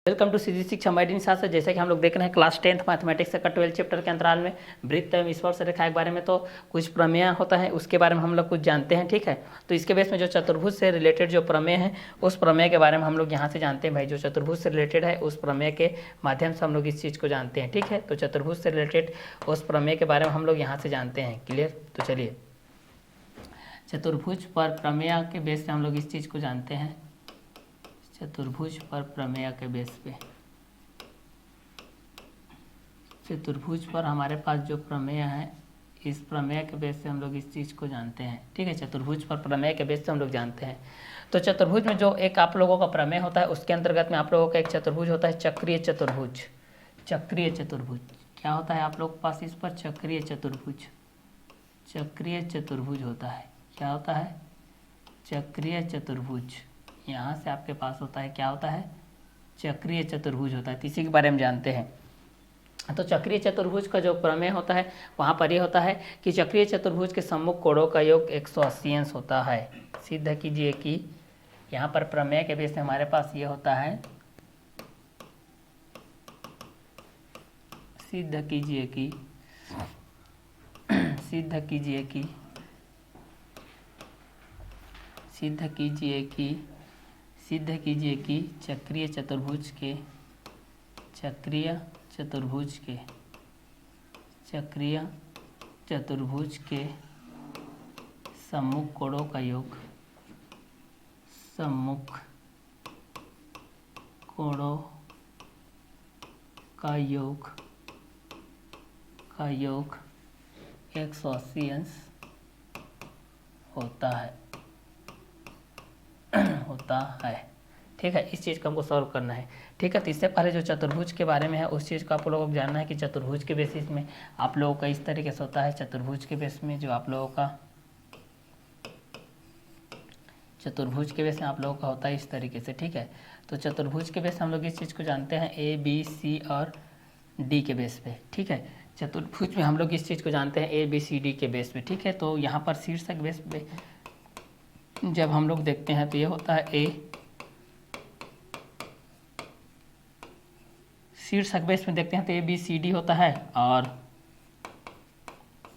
Welcome to CG शिक्षा Madden शास्त्र। जैसे कि हम लोग देख रहे हैं क्लास 10th मैथमेटिक्स का 12 चैप्टर के अंतराल में वृत्त एवं स्पर्श रेखा के बारे में तो कुछ प्रमेय होता है, उसके बारे में हम लोग कुछ जानते हैं। ठीक है, तो इसके बेस में जो चतुर्भुज से रिलेटेड जो प्रमेय है उस प्रमेय के बारे में हम लोग यहाँ से जानते हैं। भाई जो चतुर्भुज से रिलेटेड है उस प्रमेय के माध्यम से हम लोग इस चीज़ को जानते हैं। ठीक है, तो चतुर्भुज से रिलेटेड उस प्रमेय के बारे में हम लोग यहाँ से जानते हैं। क्लियर? तो चलिए, चतुर्भुज पर प्रमेय के बेस से हम लोग इस चीज़ को जानते हैं। चतुर्भुज पर प्रमेय के बेस पे, चतुर्भुज पर हमारे पास जो प्रमेय है इस प्रमेय के बेस से हम लोग इस चीज़ को जानते हैं। ठीक है, चतुर्भुज पर प्रमेय के बेस से हम लोग जानते हैं। तो चतुर्भुज में जो एक आप लोगों का प्रमेय होता है उसके अंतर्गत में आप लोगों का एक चतुर्भुज होता है चक्रीय चतुर्भुज। चक्रीय चतुर्भुज क्या होता है आप लोगों के पास? इस पर चक्रीय चतुर्भुज, चक्रीय चतुर्भुज होता है। क्या होता है? चक्रीय चतुर्भुज। यहाँ से आपके पास होता है, क्या होता है? चक्रीय चतुर्भुज होता है। तो इसी के बारे में जानते हैं। तो चक्रीय चतुर्भुज का जो प्रमेय होता है वहाँ पर ये होता है कि चक्रीय चतुर्भुज के सम्मुख कोणों का योग 180 अंश होता है। सिद्ध कीजिए कि यहाँ पर प्रमेय के बेस में हमारे पास ये होता है, सिद्ध कीजिए कि सिद्ध कीजिए कि सिद्ध कीजिए कि सिद्ध कीजिए कि चक्रीय चतुर्भुज के चक्रीय चतुर्भुज के चक्रीय चतुर्भुज के सम्मुख कोणों का योग, सम्मुख कोणों का योग 180 अंश होता है ठीक है, इस चीज़ को हमको सॉल्व करना है। ठीक है, तो इससे पहले जो चतुर्भुज के बारे में है उस चीज़ को आप लोगों को जानना है कि चतुर्भुज के बेसिस में आप लोगों का इस तरीके से होता है। चतुर्भुज के बेस में जो आप लोगों का चतुर्भुज के बेस में आप लोगों का होता है इस तरीके से। ठीक है, तो चतुर्भुज के बेस हम लोग इस चीज़ को जानते हैं ए बी सी और डी के बेस पे। ठीक है, चतुर्भुज में हम लोग इस चीज़ को जानते हैं ए बी सी डी के बेस पे। ठीक है, तो यहाँ पर शीर्षक बेस पे जब हम लोग देखते हैं तो ये होता है ए, शीर्षक बेस में देखते हैं तो ए बी सी डी होता है, और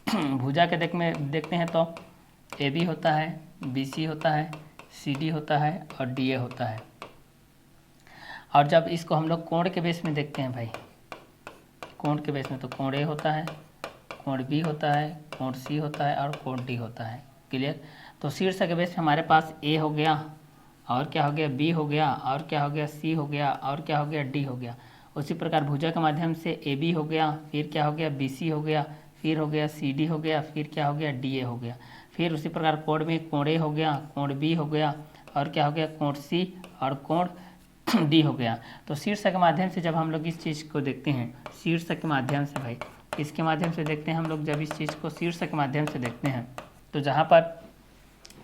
भुजा के देखते हैं तो ए बी होता है, बी सी होता है, सी डी होता है और डी ए होता है। और जब इसको हम लोग कोण के बेस में देखते हैं भाई, कोण के बेस में तो कोण ए होता है, कोण बी होता है, कोण सी होता है और कोण डी होता है। क्लियर? तो शीर्षक के बेस में हमारे पास ए हो गया, और क्या हो गया? बी हो गया, और क्या हो गया? सी हो गया, और क्या हो गया? डी हो गया। उसी प्रकार भुजा के माध्यम से ए बी हो गया, फिर क्या हो गया? बी सी हो गया, फिर हो गया सी डी हो गया, फिर क्या हो गया? डी ए हो गया। फिर उसी प्रकार कोण में कोण ए हो गया, कोण बी हो गया, और क्या हो गया? कोण सी और कोण डी हो गया। तो शीर्षक के माध्यम से जब हम लोग इस चीज़ को देखते हैं, शीर्षक के माध्यम से भाई इसके माध्यम से देखते हैं हम लोग, जब इस चीज़ को शीर्षक के माध्यम से देखते हैं तो जहाँ पर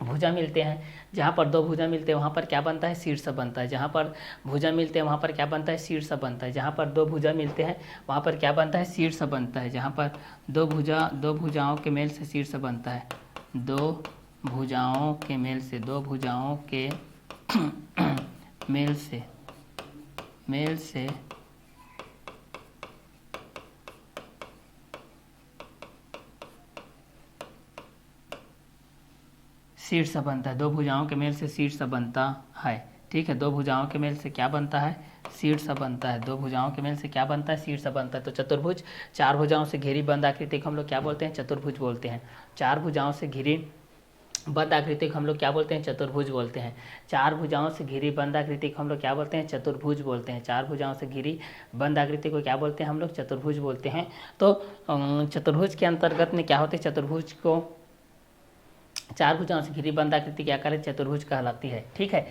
भुजा मिलते हैं, जहाँ पर दो भुजा मिलते हैं वहाँ पर क्या बनता है? शीर्ष बनता है। जहाँ पर भुजा मिलते हैं वहाँ पर क्या बनता है? शीर्ष बनता है। जहाँ पर दो भुजा मिलते हैं वहाँ पर क्या बनता है? शीर्ष बनता है। जहाँ पर दो भुजाओं के मेल से शीर्ष बनता है। दो भुजाओं के मेल से मेल से शीर्ष बनता है। दो भुजाओं के मेल से शीर्ष बनता है। ठीक है, दो भुजाओं के मेल से क्या बनता है? शीर्ष बनता है। दो भुजाओं के मेल से क्या बनता है? शीर्ष बनता है। तो चतुर्भुज चार भुजाओं से घिरी बंद आकृति को हम लोग क्या बोलते हैं? चतुर्भुज बोलते हैं। चार भुजाओं से घिरी बंद आकृति को हम लोग क्या बोलते हैं? चतुर्भुज बोलते हैं। चार भुजाओं से घिरी बंद आकृति को हम लोग क्या बोलते हैं? चतुर्भुज बोलते हैं। चार भुजाओं से घिरी बंद आकृति को क्या बोलते हैं हम लोग? चतुर्भुज बोलते हैं। तो चतुर्भुज के अंतर्गत में क्या होते हैं? चतुर्भुज को चार भुजाओं से घिरी बंद आकृति क्या करे? चतुर्भुज कहलाती है। ठीक है,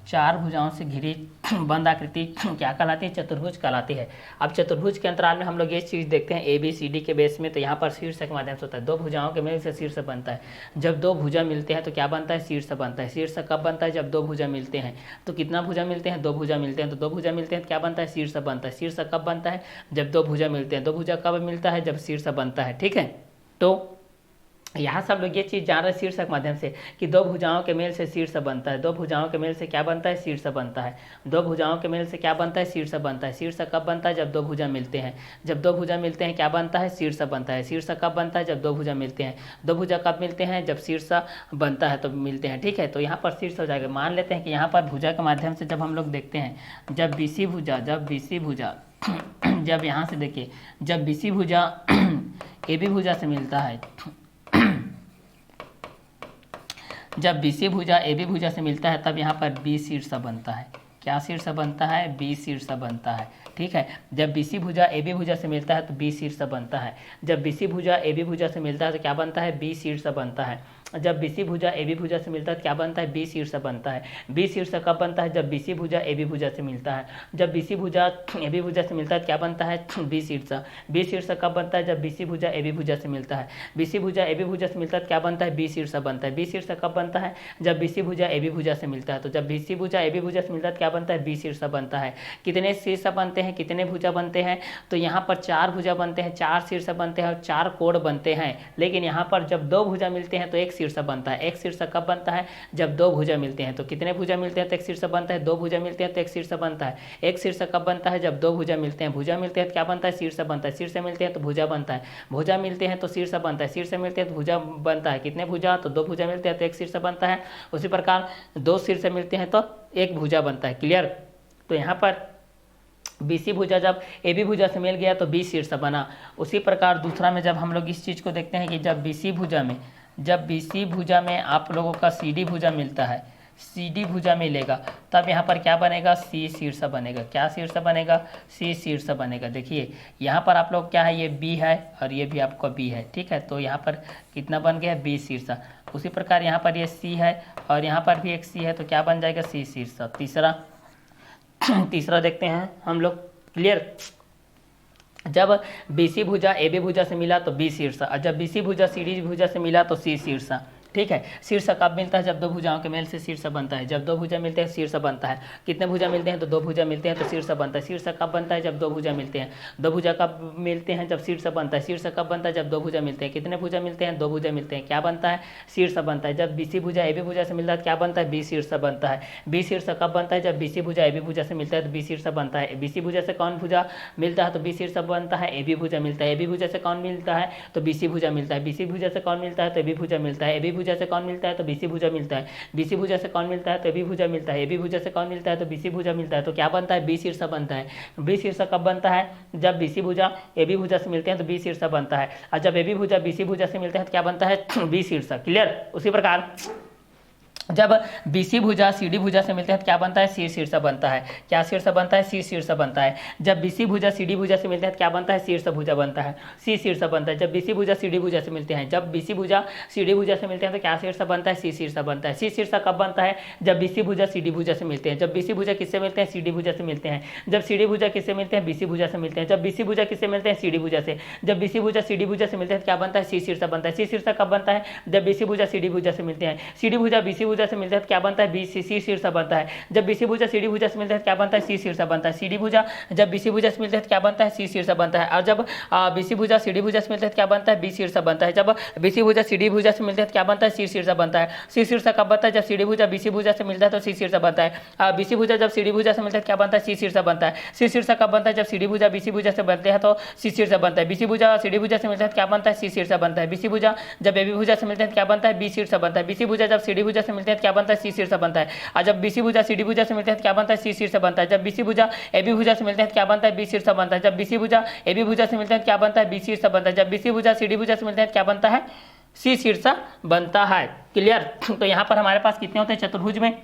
चार भुजाओं से घिरी बंद आकृति क्या कहलाती है? चतुर्भुज कहलाती है। अब चतुर्भुज के अंतराल में हम लोग ये चीज़ देखते हैं ए बी सी डी के बेस में, तो यहाँ पर शीर्षक के माध्यम से होता है। दो भुजाओं के मेल से शीर्ष बनता है। जब दो भुजा मिलते हैं तो क्या बनता है? शीर्ष बनता है। शीर्ष कब बनता है? जब दो भुजा मिलते हैं। तो कितना भुजा मिलते हैं? दो भुजा मिलते हैं। तो दो भुजा मिलते हैं तो क्या बनता है? शीर्ष बनता है। शीर्ष कब बनता है? जब दो भुजा मिलते हैं। दो भुजा कब मिलता है? जब शीर्ष बनता है। ठीक है, तो यहाँ सब लोग ये चीज़ जान रहे हैं शीर्षक माध्यम से कि दो भुजाओं के मेल से शीर्ष बनता है। दो भुजाओं के मेल से क्या बनता है? शीर्ष बनता है। दो भुजाओं के मेल से क्या बनता है? शीर्ष बनता है। शीर्ष कब बनता है? जब दो भुजा मिलते हैं। जब दो भुजा मिलते हैं क्या बनता है? शीर्ष बनता है। शीर्ष कब बनता है? जब दो भुजा मिलते हैं। दो भुजा कब मिलते हैं? जब शीर्ष बनता है तो मिलते हैं। ठीक है, तो यहाँ पर शीर्ष हो जाएगा। मान लेते हैं कि यहाँ पर भुजा के माध्यम से जब हम लोग देखते हैं, जब बीसी भुजा जब यहाँ से देखिए, जब बीसी भुजा ए बी भुजा से मिलता है, जब बीसी भुजा ए बी भुजा से मिलता है तब यहाँ पर बी शीर्ष बनता है। क्या शीर्ष बनता है? बी शीर्ष बनता है। ठीक है, जब बीसी भुजा ए बी भुजा से मिलता है तो बी शीर्ष बनता है। जब बीसी भुजा ए बी भुजा से मिलता है तो क्या बनता है? बी शीर्ष बनता है। जब बीसी भुजा ए बी भुजा से मिलता है तो क्या बनता है? बी शीर्ष बनता है। बी शीर्ष कब बनता है? जब बीसी भुजा ए बी भुजा से मिलता है। जब बीसी भुजा ए बी भुजा से मिलता है तो क्या बनता है? बी शीर्ष। बी शीर्ष कब बनता है? जब बीसी भुजा ए बी भुजा से मिलता है। बीसी भुजा ए बी भुजा से मिलता है तो क्या बनता है? बी शीर्ष बनता है। बी शीर्ष कब बनता है? जब बीसी भुजा ए बी भुजा से मिलता है। तो जब बीसी भुजा ए बी भुजा से मिलता है तो क्या बनता है? बी शीर्ष बनता है। कितने शीर्ष बनते हैं? कितने भुजा बनते हैं? तो यहाँ पर 4 भुजा बनते हैं, 4 शीर्ष बनते हैं और 4 कोण बनते हैं। लेकिन यहाँ पर जब 2 भुजा मिलते हैं तो एक शीर्ष बनता है। एक शीर्ष कब बनता है? जब 2 भुजा मिलते हैं। तो कितने भुजा मिलते हैं तो एक शीर्ष बनता है? 2 भुजा मिलते हैं तो एक शीर्ष बनता है। एक शीर्ष कब बनता है? जब 2 भुजा मिलते हैं। भुजा मिलते हैं तो क्या बनता है? शीर्ष बनता है। शीर्ष मिलते हैं तो भुजा बनता है। भुजा मिलते हैं तो शीर्ष बनता है। शीर्ष मिलते हैं तो भुजा बनता है। कितने भुजा? तो 2 भुजा मिलते हैं तो एक शीर्ष बनता है। उसी प्रकार 2 शीर्ष मिलते हैं तो एक भुजा बनता है। क्लियर? तो यहाँ पर बीसी भुजा जब ए बी भुजा से मिल गया तो बी शीर्ष बना। उसी प्रकार दूसरा में जब हम लोग इस चीज़ को देखते हैं कि जब बीसी भुजा में आप लोगों का सी डी भुजा मिलता है, सी डी भुजा मिलेगा तब यहाँ पर क्या बनेगा? सी शीर्ष बनेगा। क्या शीर्ष बनेगा? सी शीर्ष बनेगा। देखिए यहाँ पर आप लोग क्या है, ये बी है और ये भी आपका बी है। ठीक है, तो यहाँ पर कितना बन गया? बी शीर्ष। उसी प्रकार यहाँ पर ये सी है और यहाँ पर भी एक सी है तो क्या बन जाएगा? सी शीर्ष। तीसरा देखते हैं हम लोग। क्लियर? जब बीसी भुजा ए बी भुजा से मिला तो बी शीर्ष और जब बीसी भुजा सी डी भुजा से मिला तो सी शीर्ष। ठीक है, शीर्ष कब मिलता है? जब 2 भुजाओं के मेल से शीर्ष बनता है। जब 2 भुजा मिलते हैं शीर्ष बनता है। कितने भुजा मिलते हैं? तो 2 भुजा मिलते हैं तो शीर्ष बनता है। शीर्ष कब बनता है? जब 2 भुजा मिलते हैं। 2 भुजा कब मिलते हैं? जब शीर्ष बनता है। शीर्ष कब बनता है? जब 2 भुजा मिलते हैं। कितने भुजा मिलते हैं? 2 भुजा मिलते हैं। क्या बनता है? शीर्ष बनता है। जब बीसी भुजा ए बी भुजा से मिलता है क्या बनता है? बी शीर्ष बनता है। बी शीर्ष कब बनता है? जब बीसी भुजा ए बी भुजा से मिलता है तो बी शीर्ष बनता है। बीसी भुजा से कौन भुजा मिलता है? तो बी शीर्ष बनता है। ए बी भुजा मिलता है। ए बी भुजा से कौन मिलता है? तो बीसी भुजा मिलता है। बीसी भुजा से कौन मिलता है? तो ए बी भुजा मिलता है। ए बी भुजा से कौन मिलता है? तो बीसी भुजा मिलता है। बीसी भुजा से कौन मिलता है? तो ए बी भुजा मिलता है। ए बी भुजा से कौन मिलता है? तो बीसी भुजा मिलता है। तो क्या बनता है? बी शीर्ष बनता है। बी शीर्ष कब बनता है? जब बीसी भुजा ए बी भुजा से मिलते हैं तो बी शीर्ष बनता है और जब ए बी भुजा बीसी भुजा से मिलते हैं तो क्या बनता है? बी शीर्ष। क्लियर? उसी प्रकार जब बीसी भुजा सी डी भुजा से मिलते हैं तो क्या बनता है? सी शीर्ष बनता है। क्या शीर्ष बनता है? सी शीर्ष बनता है। जब बीसी भुजा सी डी भुजा से मिलते हैं तो क्या बनता है? शीर्ष भुजा बनता है। सी शीर्ष बनता है। जब बीसी भुजा सी डी भुजा से मिलते हैं, जब बीसी भुजा सी डी भुजा से मिलते हैं तो क्या शीर्ष बनता है? सी शीर्ष बनता है। सी शीर्ष कब बनता है? जब बीसी भुजा सी डी भुजा से मिलते हैं। जब बीसी भुजा किससे मिलते हैं? सी डी भुजा से मिलते हैं। जब सी डी भुजा किससे मिलते हैं? बीसी भुजा से मिलते हैं। जब बीसी भुजा किससे मिलते हैं? सी डी भुजा से। जब बीसी भुजा सी डी भुजा से मिलते हैं तो क्या बनता है? सी शीर्ष बनता है। सी शीर्ष कब बनता है? जब बीसी भुजा सी डी भुजा से मिलते हैं। सी डी भुजा बीसी भुजा से मिलते हैं तो क्या बनता है? बी सी शीर्ष बनता है। जब बीसी भुजा सी डी भुजा से मिलता है क्या बनता है? सी शीर्ष बनता है। सी डी भुजा जब बीसी भुजा से मिलता है क्या बनता है? सी शीर्ष बनता है। और जब बीसी भुजा सी डी भुजा से मिलता है क्या बनता है? बी शीर्ष बनता है। जब बीसी भुजा सी डी भुजा से मिलता है क्या बनता है? सी शीर्ष बनता है। सी शीर्ष कब बनता है? जब सी डी भुजा बीसी भुजा से मिलता है तो सी शीर्ष बनता है। बीसी भुजा जब सी डी भुजा से मिलता है क्या बनता है? सी शीर्ष बनता है। सी शीर्ष कब बनता है? जब सी डी भुजा बीसी भुजा से बनते हैं तो सी शीर्ष बनता है। बीसी भुजा सी डी भुजा से मिलता है क्या बनता है? सी शीर्ष बनता है। बीसी भुजा जब ए बी भुजा से मिलते हैं क्या बनता है? बी शीर्ष बनता है। बीसी भुजा जब सी डी भुजा से मिलते हैं क्या बनता है? सी शीर्ष बनता है। और जब बीसी भुजा सी डी भुजा से मिलते हैं क्या बनता है? सी शीर्ष बनता है। जब बीसी भुजा ए बी भुजा से मिलते हैं क्या बनता है? बी शीर्ष बनता है। जब बीसी भुजा ए बी भुजा से मिलते हैं क्या बनता है? बी शीर्ष बनता है। जब बीसी भुजा सी डी भुजा से मिलते हैं क्या बनता है? सी शीर्ष बनता है। क्लियर? तो यहाँ पर हमारे पास कितने होते हैं चतुर्भुज में?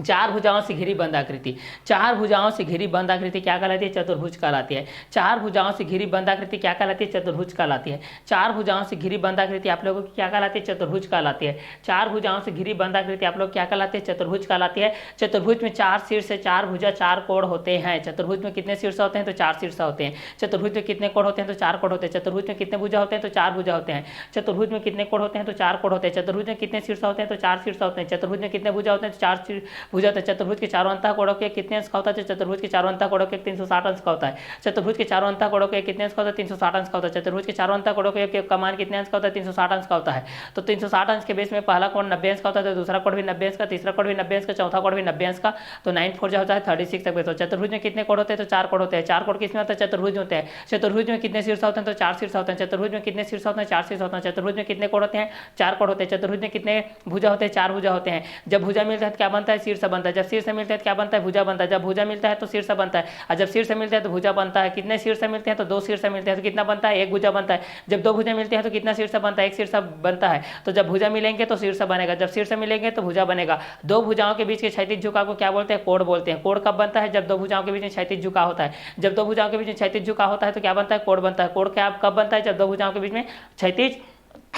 4 भुजाओं से घिरी बंद आकृति। 4 भुजाओं से घिरी बंद आकृति क्या कहलाती है? चतुर्भुज कहलाती है। 4 भुजाओं से घिरी बंद आकृति क्या कहलाती है? चतुर्भुज कहलाती है। 4 भुजाओं से घिरी बंद आकृति आप लोगों की क्या कहलाती है? चतुर्भुज कहलाती है। 4 भुजाओं से घिरी बंद आकृति आप लोग क्या कहलाती है? चतुर्भुज कहलाती है। चतुर्भुज में 4 शीर्ष 4 भुजा 4 कोण होते हैं। चतुर्भुज में कितने शीर्ष होते हैं? तो 4 शीर्ष होते हैं। चतुर्भुज में कितने कोण होते हैं? तो 4 कोण होते हैं। चतुर्भुज में कितने भुजा होते हैं? तो 4 भुजा होते हैं। चतुर्भुज में कितने कोण होते हैं? तो 4 कोण होते हैं। चतुर्भुज में कितने शीर्ष होते हैं? तो 4 शीर्ष होते हैं। चतुर्भुज में कितने भुजा होते हैं? तो भुजा होता है। चतुर्भुज के चारों अंतः कोणों के कितने अंश का होता है? चतुर्भुज के चारों अंतः कोणों के 360 अंश का होता है। चतुर्भुज के चारों अंतः कोणों के कितने अंश का होता है? 360 अंश का होता है। चतुर्भुज के चारों अंतः कोणों के का मान कितने अंश का होता है? 360 अंश का होता है। तो 360 अंश के बेस में पहला कोण 90 अंश का होता है, तो दूसरा कोण भी 90 अंश का, तीसरा कोण भी 90 अंश का, चौथा कोण भी 90 अंश का, तो 9 4 होता है 36 तक। तो चतुर्भुज में कितने कोण होते हैं? तो 4 कोण होते हैं। 4 कोण किसमें होता है? चतुर्भुज में होते हैं। चतुर्भुज में कितने शीर्ष होते हैं? तो 4 शीर्ष होते हैं। चतुर्भुज में कितने शीर्ष होते हैं? 4 शीर्ष होते हैं। चतुर्भुज में कितने कोण होते हैं? 4 कोण होते हैं। चतुर्भुज में कितने भुजा होते हैं? 4 भुजा होते हैं। जब भुजा मिलता है तो क्या बनता है? शीर्ष बनता है। जब शीर्ष मिलता है तो क्या बनता है? भुजा बनता है। जब भुजा मिलता है तो शीर्ष बनता है, और जब शीर्ष मिलता है तो भुजा बनता है। कितने शीर्ष मिलते हैं? तो 2 शीर्ष मिलते हैं, तो कितना बनता है? 1 भुजा बनता है। जब 2 भुजा मिलते हैं तो कितना शीर्ष बनता है? 1 शीर्ष बनता है। तो जब भुजा मिलेंगे तो शीर्ष बनेगा, जब शीर्ष मिलेंगे तो भुजा बनेगा। 2 भुजाओं के बीच के क्षैतिज झुकाव को क्या बोलते हैं? कोण बोलते हैं। कोण कब बनता है? जब 2 भुजाओं के बीच में क्षैतिज झुकाव होता है। जब 2 भुजाओं के बीच में क्षैतिज झुकाव होता है तो क्या बनता है? कोण बनता है। कोण क्या कब बनता है? जब 2 भुजाओं के बीच में क्षैतिज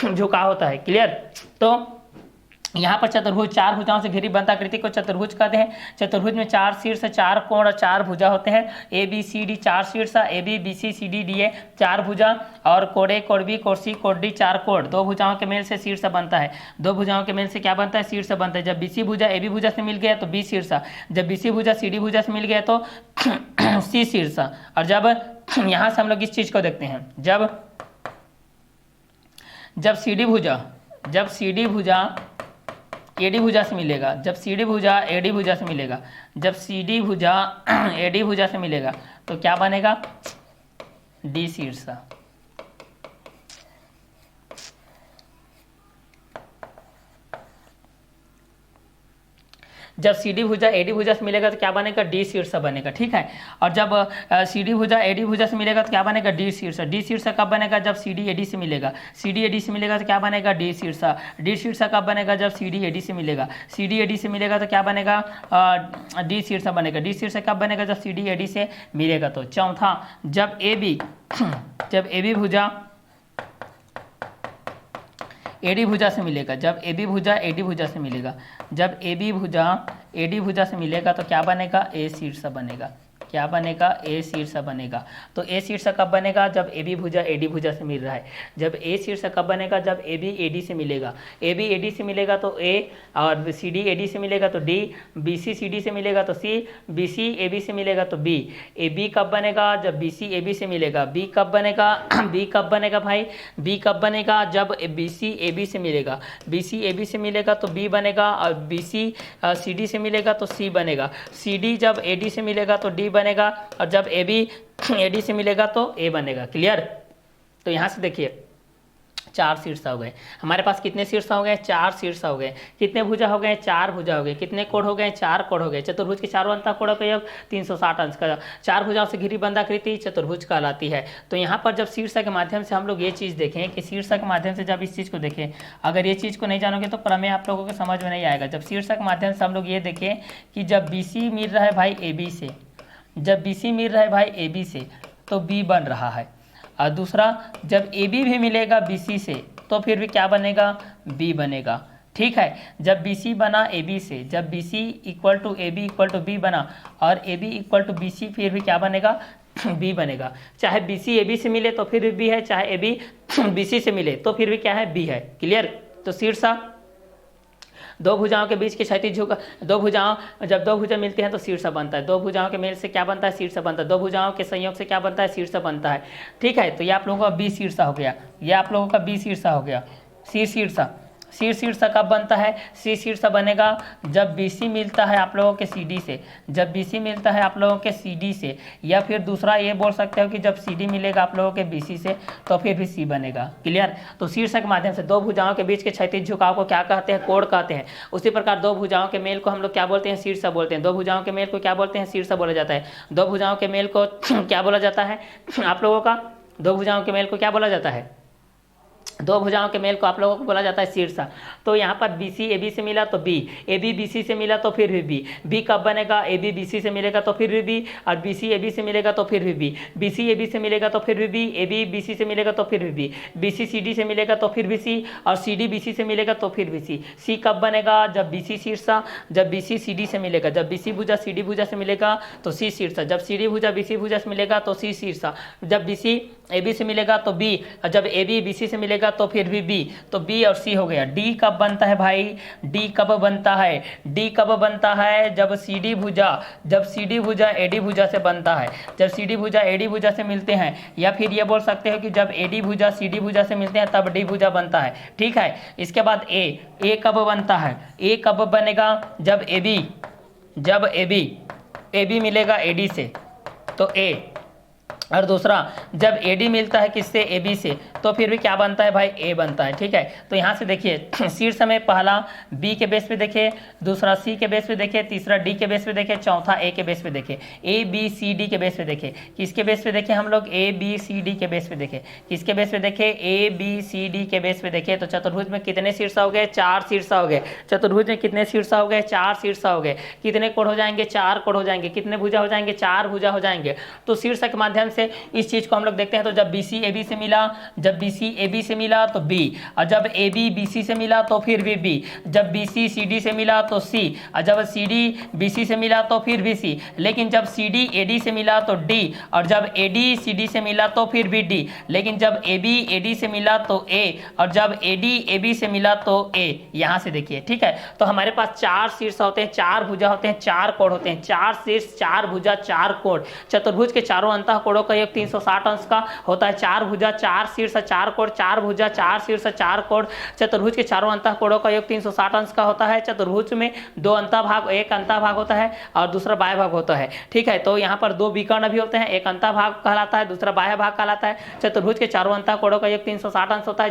झुकाव होता है। क्लियर? तो यहाँ पर चतुर्भुज 4 भुजाओं से घिरी बनता आकृति को चतुर्भुज कहते हैं। चतुर्भुज में 4 शीर्ष, 4 कोण और 4 भुजा होते हैं। ए बी सी डी 4 शीर्ष, A B B C C D D A 4 भुजा, और कोण ए कोण बी कोण सी कोण डी 4 कोण। 2 भुजाओं के मेल से शीर्ष बनता है। 2 भुजाओं के मेल से क्या बनता है? शीर्ष बनता है। जब बी सी भुजा ए बी भुजा से मिल गया तो बी शीर्ष, जब बी सी भुजा सी डी भुजा से मिल गया तो सी शीर्ष। और जब यहाँ से हम लोग इस चीज को देखते हैं, जब सी डी भुजा एडी भुजा से मिलेगा, जब सी डी भुजा एडी भुजा से मिलेगा, जब सी डी भुजा एडी भुजा से मिलेगा तो क्या बनेगा? डी शीर्ष। जब सी डी भुजा एडी भुजा से मिलेगा तो क्या बनेगा? डी शीर्ष बनेगा। ठीक है। और जब सी डी भुजा एडी भुजा से मिलेगा तो क्या बनेगा? डी शीर्ष। डी शीर्ष कब बनेगा? जब सी डी एडी से मिलेगा। सी डी एडी से मिलेगा तो क्या बनेगा? डी शीर्ष। डी शीर्ष कब बनेगा? जब सी डी एडी से मिलेगा। सी डी एडी से मिलेगा तो क्या बनेगा? डी शीर्ष बनेगा। डी शीर्ष कब बनेगा? जब सी डी एडी से मिलेगा। तो चौथा, जब ए बी भुजा एडी भुजा से मिलेगा, जब ए बी भुजा एडी भुजा से मिलेगा, जब ए बी भुजा एडी भुजा से मिलेगा तो क्या बनेगा? ए शीर्ष बनेगा। क्या बनेगा? ए शीर्ष बनेगा। तो ए शीर्ष कब बनेगा? जब ए बी भुजा एडी भुजा से मिल रहा है। जब ए शीर्ष कब बनेगा? जब ए बी एडी से मिलेगा। ए बी एडी से मिलेगा तो ए, और सी डी एडी से मिलेगा तो D, B C C D से मिलेगा तो सी, बी सी ए बी से मिलेगा तो बी। ए बी कब बनेगा? जब बी सी ए बी से मिलेगा। बी कब बनेगा? बी कब बनेगा भाई? बी कब बनेगा? जब बी सी ए बी से मिलेगा। बी सी ए बी से मिलेगा तो बी बनेगा, और बी सी सी डी से मिलेगा तो सी बनेगा। सी डी जब ए डी से मिलेगा तो डी बनेगा, और जब ए बी ए डी से मिलेगा तो ए बनेगा। क्लियर? तो यहाँ से देखिए 4 शीर्ष हो गए हमारे पास। कितने शीर्ष हो गए? 4 शीर्ष हो गए। कितने भुजा हो गए? 4 भुजा हो गए। कितने कोण हो गए? 4 कोण हो गए। चतुर्भुज के चारों अंतः कोणों का योग 360 अंश का। 4 भुजाओं से घिरी बंधाकृति चतुर्भुज कहलाती है। तो यहाँ पर जब शीर्ष के माध्यम से हम लोग ये चीज़ देखें कि शीर्ष के माध्यम से जब इस चीज़ को देखें, अगर ये चीज़ को नहीं जानोगे तो प्रमेय आप लोगों को समझ में नहीं आएगा। जब शीर्ष के माध्यम से हम लोग ये देखें कि जब बी सी मिल रहा है भाई ए बी से, जब बी सी मिल रहा है भाई ए बी से तो बी बन रहा है। और दूसरा, जब ए बी भी मिलेगा बी सी से तो फिर भी क्या बनेगा? बी बनेगा। ठीक है। जब बी सी बना ए बी से, जब B C equal to A B equal to B बना, और A B equal to B C, फिर भी क्या बनेगा? बी बनेगा। चाहे बी सी ए बी से मिले तो फिर भी बी है, चाहे ए बी बी सी से मिले तो फिर भी क्या है? बी है। क्लियर? तो शीर्ष 2 भुजाओं के बीच के क्षैतिज झुकाव, 2 भुजाओं, जब 2 भुजा मिलते हैं तो शीर्ष बनता है। 2 भुजाओं के मेल से क्या बनता है? शीर्ष बनता है। 2 भुजाओं के संयोग से क्या बनता है? शीर्ष बनता है। ठीक है। तो ये आप लोगों का बी शीर्ष हो गया, ये आप लोगों का बी शीर्ष हो गया। सी शीर्ष, सी शीर्ष कब बनता है? सी शीर्ष बनेगा जब बी सी मिलता है आप लोगों के सी डी से, जब बी सी मिलता है आप लोगों के सी डी से, या फिर दूसरा ये बोल सकते हो कि जब सी डी मिलेगा आप लोगों के बी सी से तो फिर भी सी बनेगा। क्लियर? तो शीर्ष के माध्यम से 2 भुजाओं के बीच के क्षैतिज झुकाव को क्या कहते हैं? कोण कहते हैं। उसी प्रकार 2 भुजाओं के मेल को हम लोग क्या बोलते हैं? शीर्ष बोलते हैं। 2 भुजाओं के मेल को क्या बोलते हैं? शीर्ष बोला जाता है। 2 भुजाओं के मेल को क्या बोला जाता है आप लोगों का? 2 भुजाओं के मेल को क्या बोला जाता है? 2 भुजाओं के मेल को आप लोगों को बोला जाता है शीर्ष। तो यहाँ पर बी सी ए बी से मिला तो B, A B B C से मिला तो फिर भी बी। बी कब बनेगा? ए बी बी सी से मिलेगा तो फिर भी बी, और बी सी ए बी से मिलेगा तो फिर भी B. B C A B से मिलेगा तो फिर भी B, A B B C से मिलेगा तो फिर भी B, B C C D से मिलेगा तो फिर भी सी, और सी डी बी सी से मिलेगा तो फिर भी सी। सी कब बनेगा? जब बी सी शीर्ष, जब बी सी सी डी से मिलेगा। जब बी सी भुजा सी डी भुजा से मिलेगा तो सी शीर्ष, जब सी डी भुजा बी सी भुजा से मिलेगा तो सी शीर्ष, जब बी सी ए बी से मिलेगा तो बी, और जब ए बी बी सी से मिलेगा मिलेगा तो फिर भी बी, तो बी और सी हो गया। डी कब बनता है भाई, डी कब बनता है, डी कब बनता है, जब सी डी भुजा ए डी भुजा से बनता है, जब सी डी भुजा ए डी भुजा से मिलते हैं, या फिर ये बोल सकते हो कि जब ए डी भुजा सी डी भुजा से मिलते हैं तब डी भुजा बनता है। ठीक है, इसके बाद ए कब बनता है, ए कब बनेगा, जब ए बी मिलेगा ए डी से तो ए, और दूसरा जब AD मिलता है किससे, AB से, तो फिर भी क्या बनता है भाई, A बनता है। ठीक है, तो यहाँ से देखिए शीर्ष में पहला B के बेस पे देखे, दूसरा C के बेस पे देखे, तीसरा D के बेस पे देखे, चौथा A के बेस पे देखे, ABCD के बेस पे देखे। किसके बेस पे देखे हम लोग, ABCD के बेस पे देखे। किसके बेस पे देखे, ABCD के बेस पे देखे। तो चतुर्भुज में कितने शीर्ष हो गए, 4 शीर्ष हो गए। चतुर्भुज में कितने शीर्ष हो गए, 4 शीर्ष हो गए। कितने कोण हो जाएंगे, 4 कोण हो जाएंगे। कितने भुजा हो जाएंगे, 4 भुजा हो जाएंगे। तो शीर्ष के माध्यम से इस चीज को हम लोग देखते हैं। तो जब BC AB से मिला, जब BC AB से मिला तो B, और जब AB BC से मिला तो फिर भी B, जब BC CD से मिला तो C, और जब CD BC से मिला तो फिर भी C, लेकिन जब CD AD से मिला तो D, और जब AD CD से मिला तो फिर भी D, लेकिन जब AB AD से मिला तो A, और जब AD AB से मिला तो A। यहां से देखिए, ठीक है, तो हमारे पास 4 शीर्ष होते हैं, 4 भुजा होते हैं, 4 कोण होते हैं। 4 शीर्ष, 4 भुजा, 4 कोण। चतुर्भुज के चारों अंतः कोणों का योग 360 अंश का होता है। 4 भुजा, 4 शीर्ष, 4 कोण, 4 भुजा, 4 शीर्ष, 4 कोण। चतुर्भुज के चारों अंतः कोणों का योग 360 अंश का होता है। चतुर्भुज में 2 अंतः भाग, एक अंतः भाग होता है और दूसरा बाह्य भाग होता है। ठीक है, तो यहाँ पर 2 विकर्ण भी होते हैं, एक अंतः भाग कहलाता है, दूसरा बाह्य भाग कहलाता है। चतुर्भुज के चारों अंतः कोणों का योग 360 अंश होता है।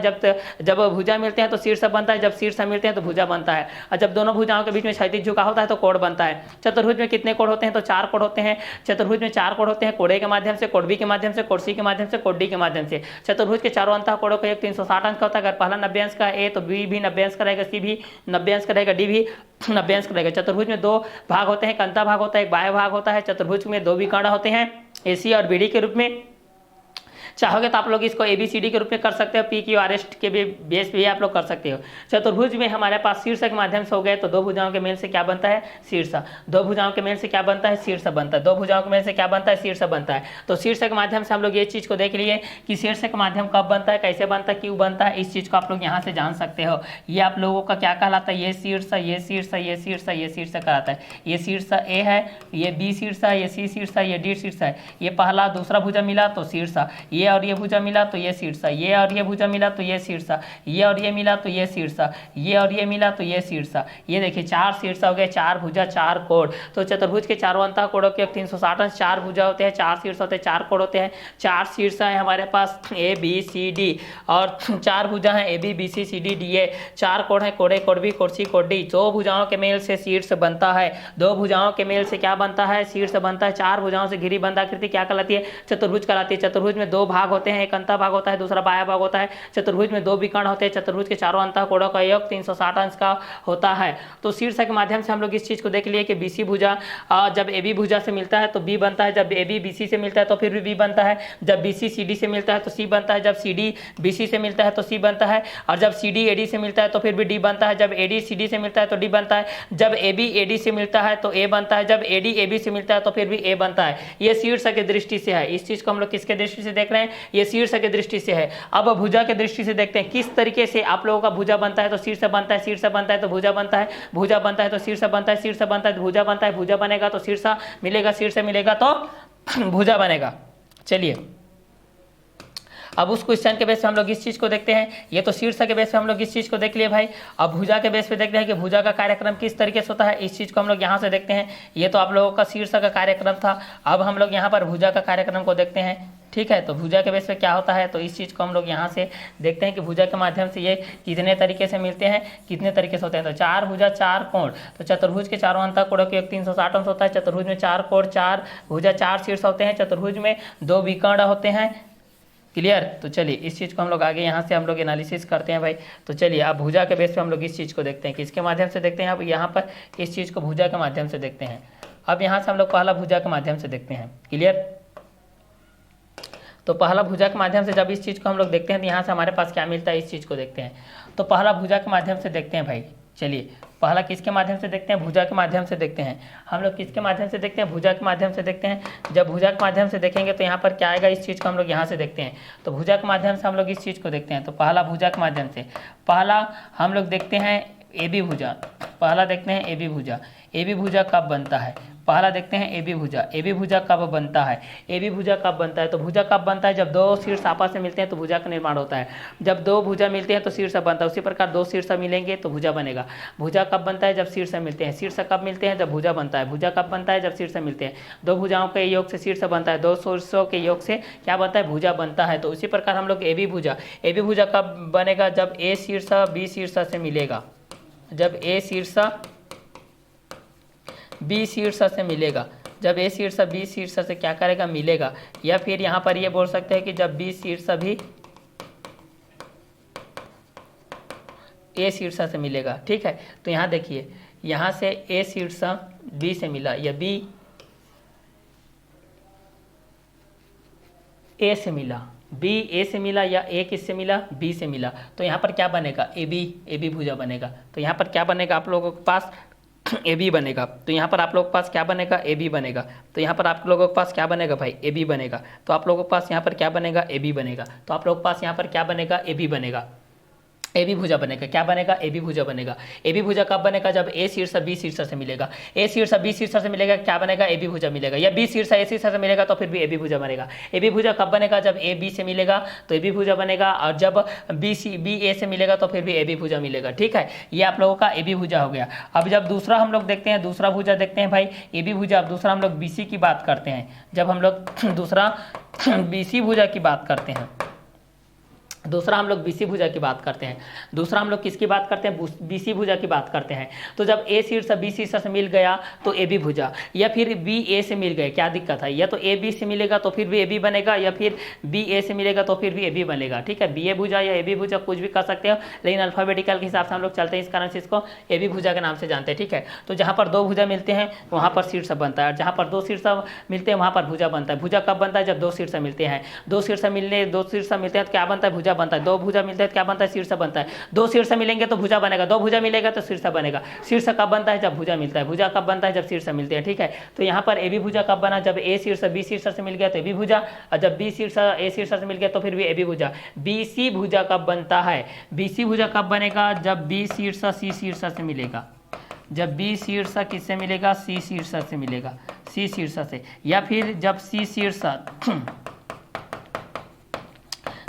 जब भुजा मिलते हैं तो शीर्ष बनता है, जब शीर्ष मिलते हैं तो भुजा बनता है, और जब दोनों भुजाओं के बीच में क्षैतिज झुका होता है तो कोण बनता है। चतुर्भुज में कितने कोण होते हैं, तो 4 कोण होते हैं। चतुर्भुज में 4 कोण होते हैं, कोण A के माध्यम से, कोण B के माध्यम से, कोण C के माध्यम से, कोण D के माध्यम से। चतुर्भुज के चारों अंतः कोणों का योग 360 अंश का होता है। अगर पहला 90 अंश का A तो B भी 90 अंश का रहेगा, C भी 90 अंश का रहेगा, D भी 90 अंश का रहेगा। चतुर्भुज में 2 भाग होते हैं, एक अंतः भाग होता है, एक बाह्य भाग होता है। चतुर्भुज में 2 विकर्ण होते हैं, AC और BD के रूप में। चाहोगे तो आप लोग इसको ABCD के रूप में कर सकते हो, PQRS के भी बेस पे आप लोग कर सकते हो। चतुर्भुज में हमारे पास शीर्ष के माध्यम से हो गए तो 2 भुजाओं के मेल से क्या बनता है, शीर्ष। 2 भुजाओं के मेल से क्या बनता है, शीर्ष बनता है। 2 भुजाओं के मेल से क्या बनता है, शीर्ष बनता है। तो शीर्ष के माध्यम से हम लोग ये चीज को देख लिए कि शीर्ष के माध्यम कब बनता है, कैसे बनता है, क्यों बनता है। इस चीज को आप लोग यहाँ से जान सकते हो। ये आप लोगों का क्या कहलाता है, ये शीर्ष, ये शीर्ष, ये शीर्ष, ये शीर्ष कहलाता है। ये शीर्ष A है, ये B शीर्ष है, ये C शीर्ष है, ये D शीर्ष है। ये पहला दूसरा भुजा मिला तो शीर्ष, ये और ये भुजा मिला तो ये शीर्ष, ये और ये भुजा मिला तो ये शीर्ष, ये और ये मिला तो ये शीर्ष, ये और ये मिला तो ये शीर्ष। ये देखिए 4 शीर्ष हो गए, 4 भुजा, 4 कोण। तो चतुर्भुज के चारों अंतः कोणों के 360 अंश, 4 भुजा होते हैं, 4 शीर्ष होते हैं, 4 कोण होते हैं, 4 शीर्ष है हमारे पास A B C D, और 4 भुजा है A B B C C D D A, 4 कोण है, कोण A, कोण B, कोण C, कोण D। 2 भुजाओं के मेल से शीर्ष बनता है। 2 भुजाओं के मेल से क्या बनता है, शीर्ष बनता है। 4 भुजाओं से घिरी बंद आकृति क्या कहलाती है, चतुर्भुज कहलाती है। चतुर्भुज में 2 भाग होते हैं, एक अंतः भाग होता है, दूसरा बाह्य भाग होता है। चतुर्भुज में 2 विकर्ण होते हैं। चतुर्भुज के चारों अंतः कोणों का योग 360 अंश का होता है। तो शीर्ष के माध्यम से हम लोग इस चीज को देख लिए कि BC भुजा जब AB भुजा से मिलता है तो B बनता है, जब AB BC से मिलता है तो फिर भी B बनता है, जब BC CD से मिलता है तो C बनता है, जब CD BC से मिलता है तो C बनता है, और जब CD AD से मिलता है तो फिर भी D बनता है, जब AD CD से मिलता है तो D बनता है, जब AB AD से मिलता है तो A बनता है, जब AD AB से मिलता है तो फिर भी A बनता है। ये शीर्ष की दृष्टि से है। इस चीज को हम लोग किसके दृष्टि से देख रहे हैं, ये शीर्ष की दृष्टि से है। अब भुजा के दृष्टि से देखते हैं किस तरीके से आप लोगों का भुजा बनता है। तो शीर्ष बनता है, शीर्ष बनता है तो भुजा बनता है, भुजा बनता है तो शीर्ष बनता है, शीर्ष बनता है तो भुजा बनता है, भुजा बनेगा तो शीर्ष मिलेगा, शीर्ष मिलेगा तो भुजा बनेगा। चलिए अब उस क्वेश्चन के बेस पे हम लोग इस चीज को देखते हैं। ये तो शीर्ष के बेस पे हम लोग इस चीज को देख लिए भाई। अब भुजा के बेस पे देखते हैं कि भुजा का कार्यक्रम किस तरीके से होता है। इस चीज को हम लोग यहाँ से देखते हैं। ये तो आप लोगों का शीर्ष का कार्यक्रम था। अब हम लोग यहाँ पर भुजा का कार्यक्रम को देखते हैं। ठीक है, तो भुजा के बेस पे क्या होता है, तो इस चीज को हम लोग यहाँ से देखते हैं कि भुजा के माध्यम से ये कितने तरीके से मिलते हैं, कितने तरीके से होते हैं। तो 4 भुजा 4 कोण। तो चतुर्भुज के चारों अंतः कोणों के 360 अंश होता है। चतुर्भुज में 4 कोण, 4 भुजा, 4 शीर्ष होते हैं। चतुर्भुज में 2 विकर्ण होते हैं। क्लियर। तो चलिए इस चीज़ को हम लोग आगे यहाँ से हम लोग एनालिसिस करते हैं भाई। तो चलिए अब भुजा के बेस पे हम लोग इस चीज़ को देखते हैं, किसके माध्यम से देखते हैं। अब यहाँ पर इस चीज़ को भुजा के माध्यम से देखते हैं। अब यहाँ से हम लोग पहला भुजा के माध्यम से देखते हैं। क्लियर। तो पहला भुजा के माध्यम से जब इस चीज़ को हम लोग देखते हैं तो यहाँ से हमारे पास क्या मिलता है, इस चीज़ को देखते हैं। तो पहला भुजा के माध्यम से देखते हैं भाई। चलिए पहला किसके माध्यम से देखते हैं, भुजा के माध्यम से देखते हैं। हम लोग किसके माध्यम से देखते हैं, भुजा के माध्यम से देखते हैं। जब भुजा के माध्यम से देखेंगे तो यहाँ पर क्या आएगा, इस चीज़ को हम लोग यहाँ से देखते हैं, तो भुजा के माध्यम से हम लोग इस चीज़ को देखते हैं। तो पहला भुजा के माध्यम से, पहला हम लोग देखते हैं ए बी भुजा, पहला देखते हैं ए बी भुजा। ए बी भुजा कब बनता है, पहला देखते हैं ए बी भुजा। ए बी भुजा कब बनता है, ए बी भुजा कब बनता है, तो भुजा कब बनता है, जब दो शीर्ष आपस में मिलते हैं तो भुजा का निर्माण होता है। जब दो भुजा मिलते हैं तो शीर्ष बनता है, उसी प्रकार दो शीर्ष मिलेंगे तो भुजा बनेगा। भुजा कब बनता है, जब शीर्ष मिलते हैं। शीर्ष कब मिलते हैं, जब भुजा बनता है। भुजा कब बनता है, जब शीर्ष मिलते हैं। दो भुजाओं के योग से शीर्ष बनता है, दो शीर्षों के योग से क्या बनता है, भुजा बनता है। तो उसी प्रकार हम लोग ए बी भुजा, ए बी भुजा कब बनेगा, जब ए शीर्ष बी शीर्ष से मिलेगा। जब ए शीर्ष बी शीर्ष से मिलेगा, जब ए शीर्ष बी शीर्ष से क्या करेगा, मिलेगा। या फिर यहाँ पर ये बोल सकते हैं कि जब बी शीर्ष भी ए शीर्ष से मिलेगा। ठीक है, तो यहाँ देखिए, यहाँ से ए शीर्ष बी से मिला या बी ए से मिला, बी ए से मिला या ए किससे मिला, बी से मिला। तो यहाँ पर क्या बनेगा, ए बी भुजा बनेगा। तो यहाँ पर क्या बनेगा आप लोगों के पास, ए बी बनेगा। तो यहाँ पर आप लोगों के पास क्या बनेगा, ए बी बनेगा। तो यहाँ पर आप लोगों के पास क्या बनेगा भाई, ए बी बनेगा। तो आप लोगों के पास यहाँ पर क्या बनेगा, ए बी बनेगा। तो आप लोगों के पास यहाँ पर क्या बनेगा, ए बी बनेगा। ए बी भुजा बनेगा, क्या बनेगा, ए बी भुजा बनेगा। ए बी भुजा कब बनेगा, जब ए शीर्ष बी शीर्ष से मिलेगा। ए शीर्ष बी शीर्ष से मिलेगा, क्या बनेगा, ए बी भुजा मिलेगा। या बी शीर्ष ए शीर्ष से मिलेगा तो फिर भी ए बी भुजा बनेगा। ए बी भुजा कब बनेगा, जब ए बी से मिलेगा तो ए बी भुजा बनेगा, और जब बी ए से मिलेगा तो फिर भी ए बी भुजा मिलेगा। ठीक है, ये आप लोगों का ए बी भुजा हो गया। अब जब दूसरा हम लोग देखते हैं, दूसरा भुजा देखते हैं भाई, ए बी भुजा। अब दूसरा हम लोग बी सी की बात करते हैं। जब हम लोग दूसरा बी सी भुजा की बात करते हैं, दूसरा हम लोग बीसी भुजा की बात करते हैं। दूसरा हम लोग किसकी बात करते हैं, बीसी भुजा की बात करते हैं। तो जब ए शीर्ष बी शीर्ष से मिल गया तो ए बी भुजा, या फिर बी ए से मिल गए, क्या दिक्कत है, या तो ए बी से मिलेगा तो फिर भी ए बी बनेगा, या फिर बी ए से मिलेगा तो फिर भी ए बी बनेगा। ठीक है, बी ए भुजा या ए बी भुजा कुछ भी कर सकते हो, लेकिन अल्फाबेटिकल के हिसाब से हम लोग चलते हैं, इस कारण से इसको ए बी भुजा के नाम से जानते हैं। ठीक है, तो जहाँ पर दो भुजा मिलते हैं वहाँ पर शीर्ष बनता है, और जहाँ पर दो शीर्ष मिलते हैं वहाँ पर भुजा बनता है। भुजा कब बनता है, जब दो शीर्ष मिलते हैं। दो शीर्ष मिलते हैं तो क्या बनता है, भुजा बनता है। दो भुजा मिलते हैं तो क्या बनता है, शीर्ष बनता है। दो शीर्ष मिलेंगे तो भुजा बनेगा, दो भुजा मिलेगा तो शीर्ष बनेगा। शीर्ष कब बनता है, जब भुजा मिलता है। भुजा कब बनता है, जब शीर्ष मिलते हैं। ठीक है, तो यहाँ पर ए बी भुजा कब बना, जब ए शीर्ष बी शीर्ष से मिल गया तो ए बी भुजा, और जब बी शीर्ष ए शीर्ष से मिल गया तो फिर भी ए बी भुजा। बी सी भुजा कब बनता है, बी सी भुजा कब बनेगा, जब बी शीर्ष सी शीर्ष से मिलेगा। जब बी शीर्ष किससे मिलेगा, सी शीर्ष से मिलेगा, सी शीर्ष से। या फिर जब सी शीर्ष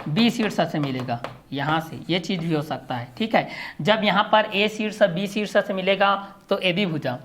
बी शीर्ष से मिलेगा, यहाँ से ये चीज़ भी हो सकता है। ठीक है, जब यहाँ पर ए शीर्ष बी शीर्ष से मिलेगा तो ए बी भुजा।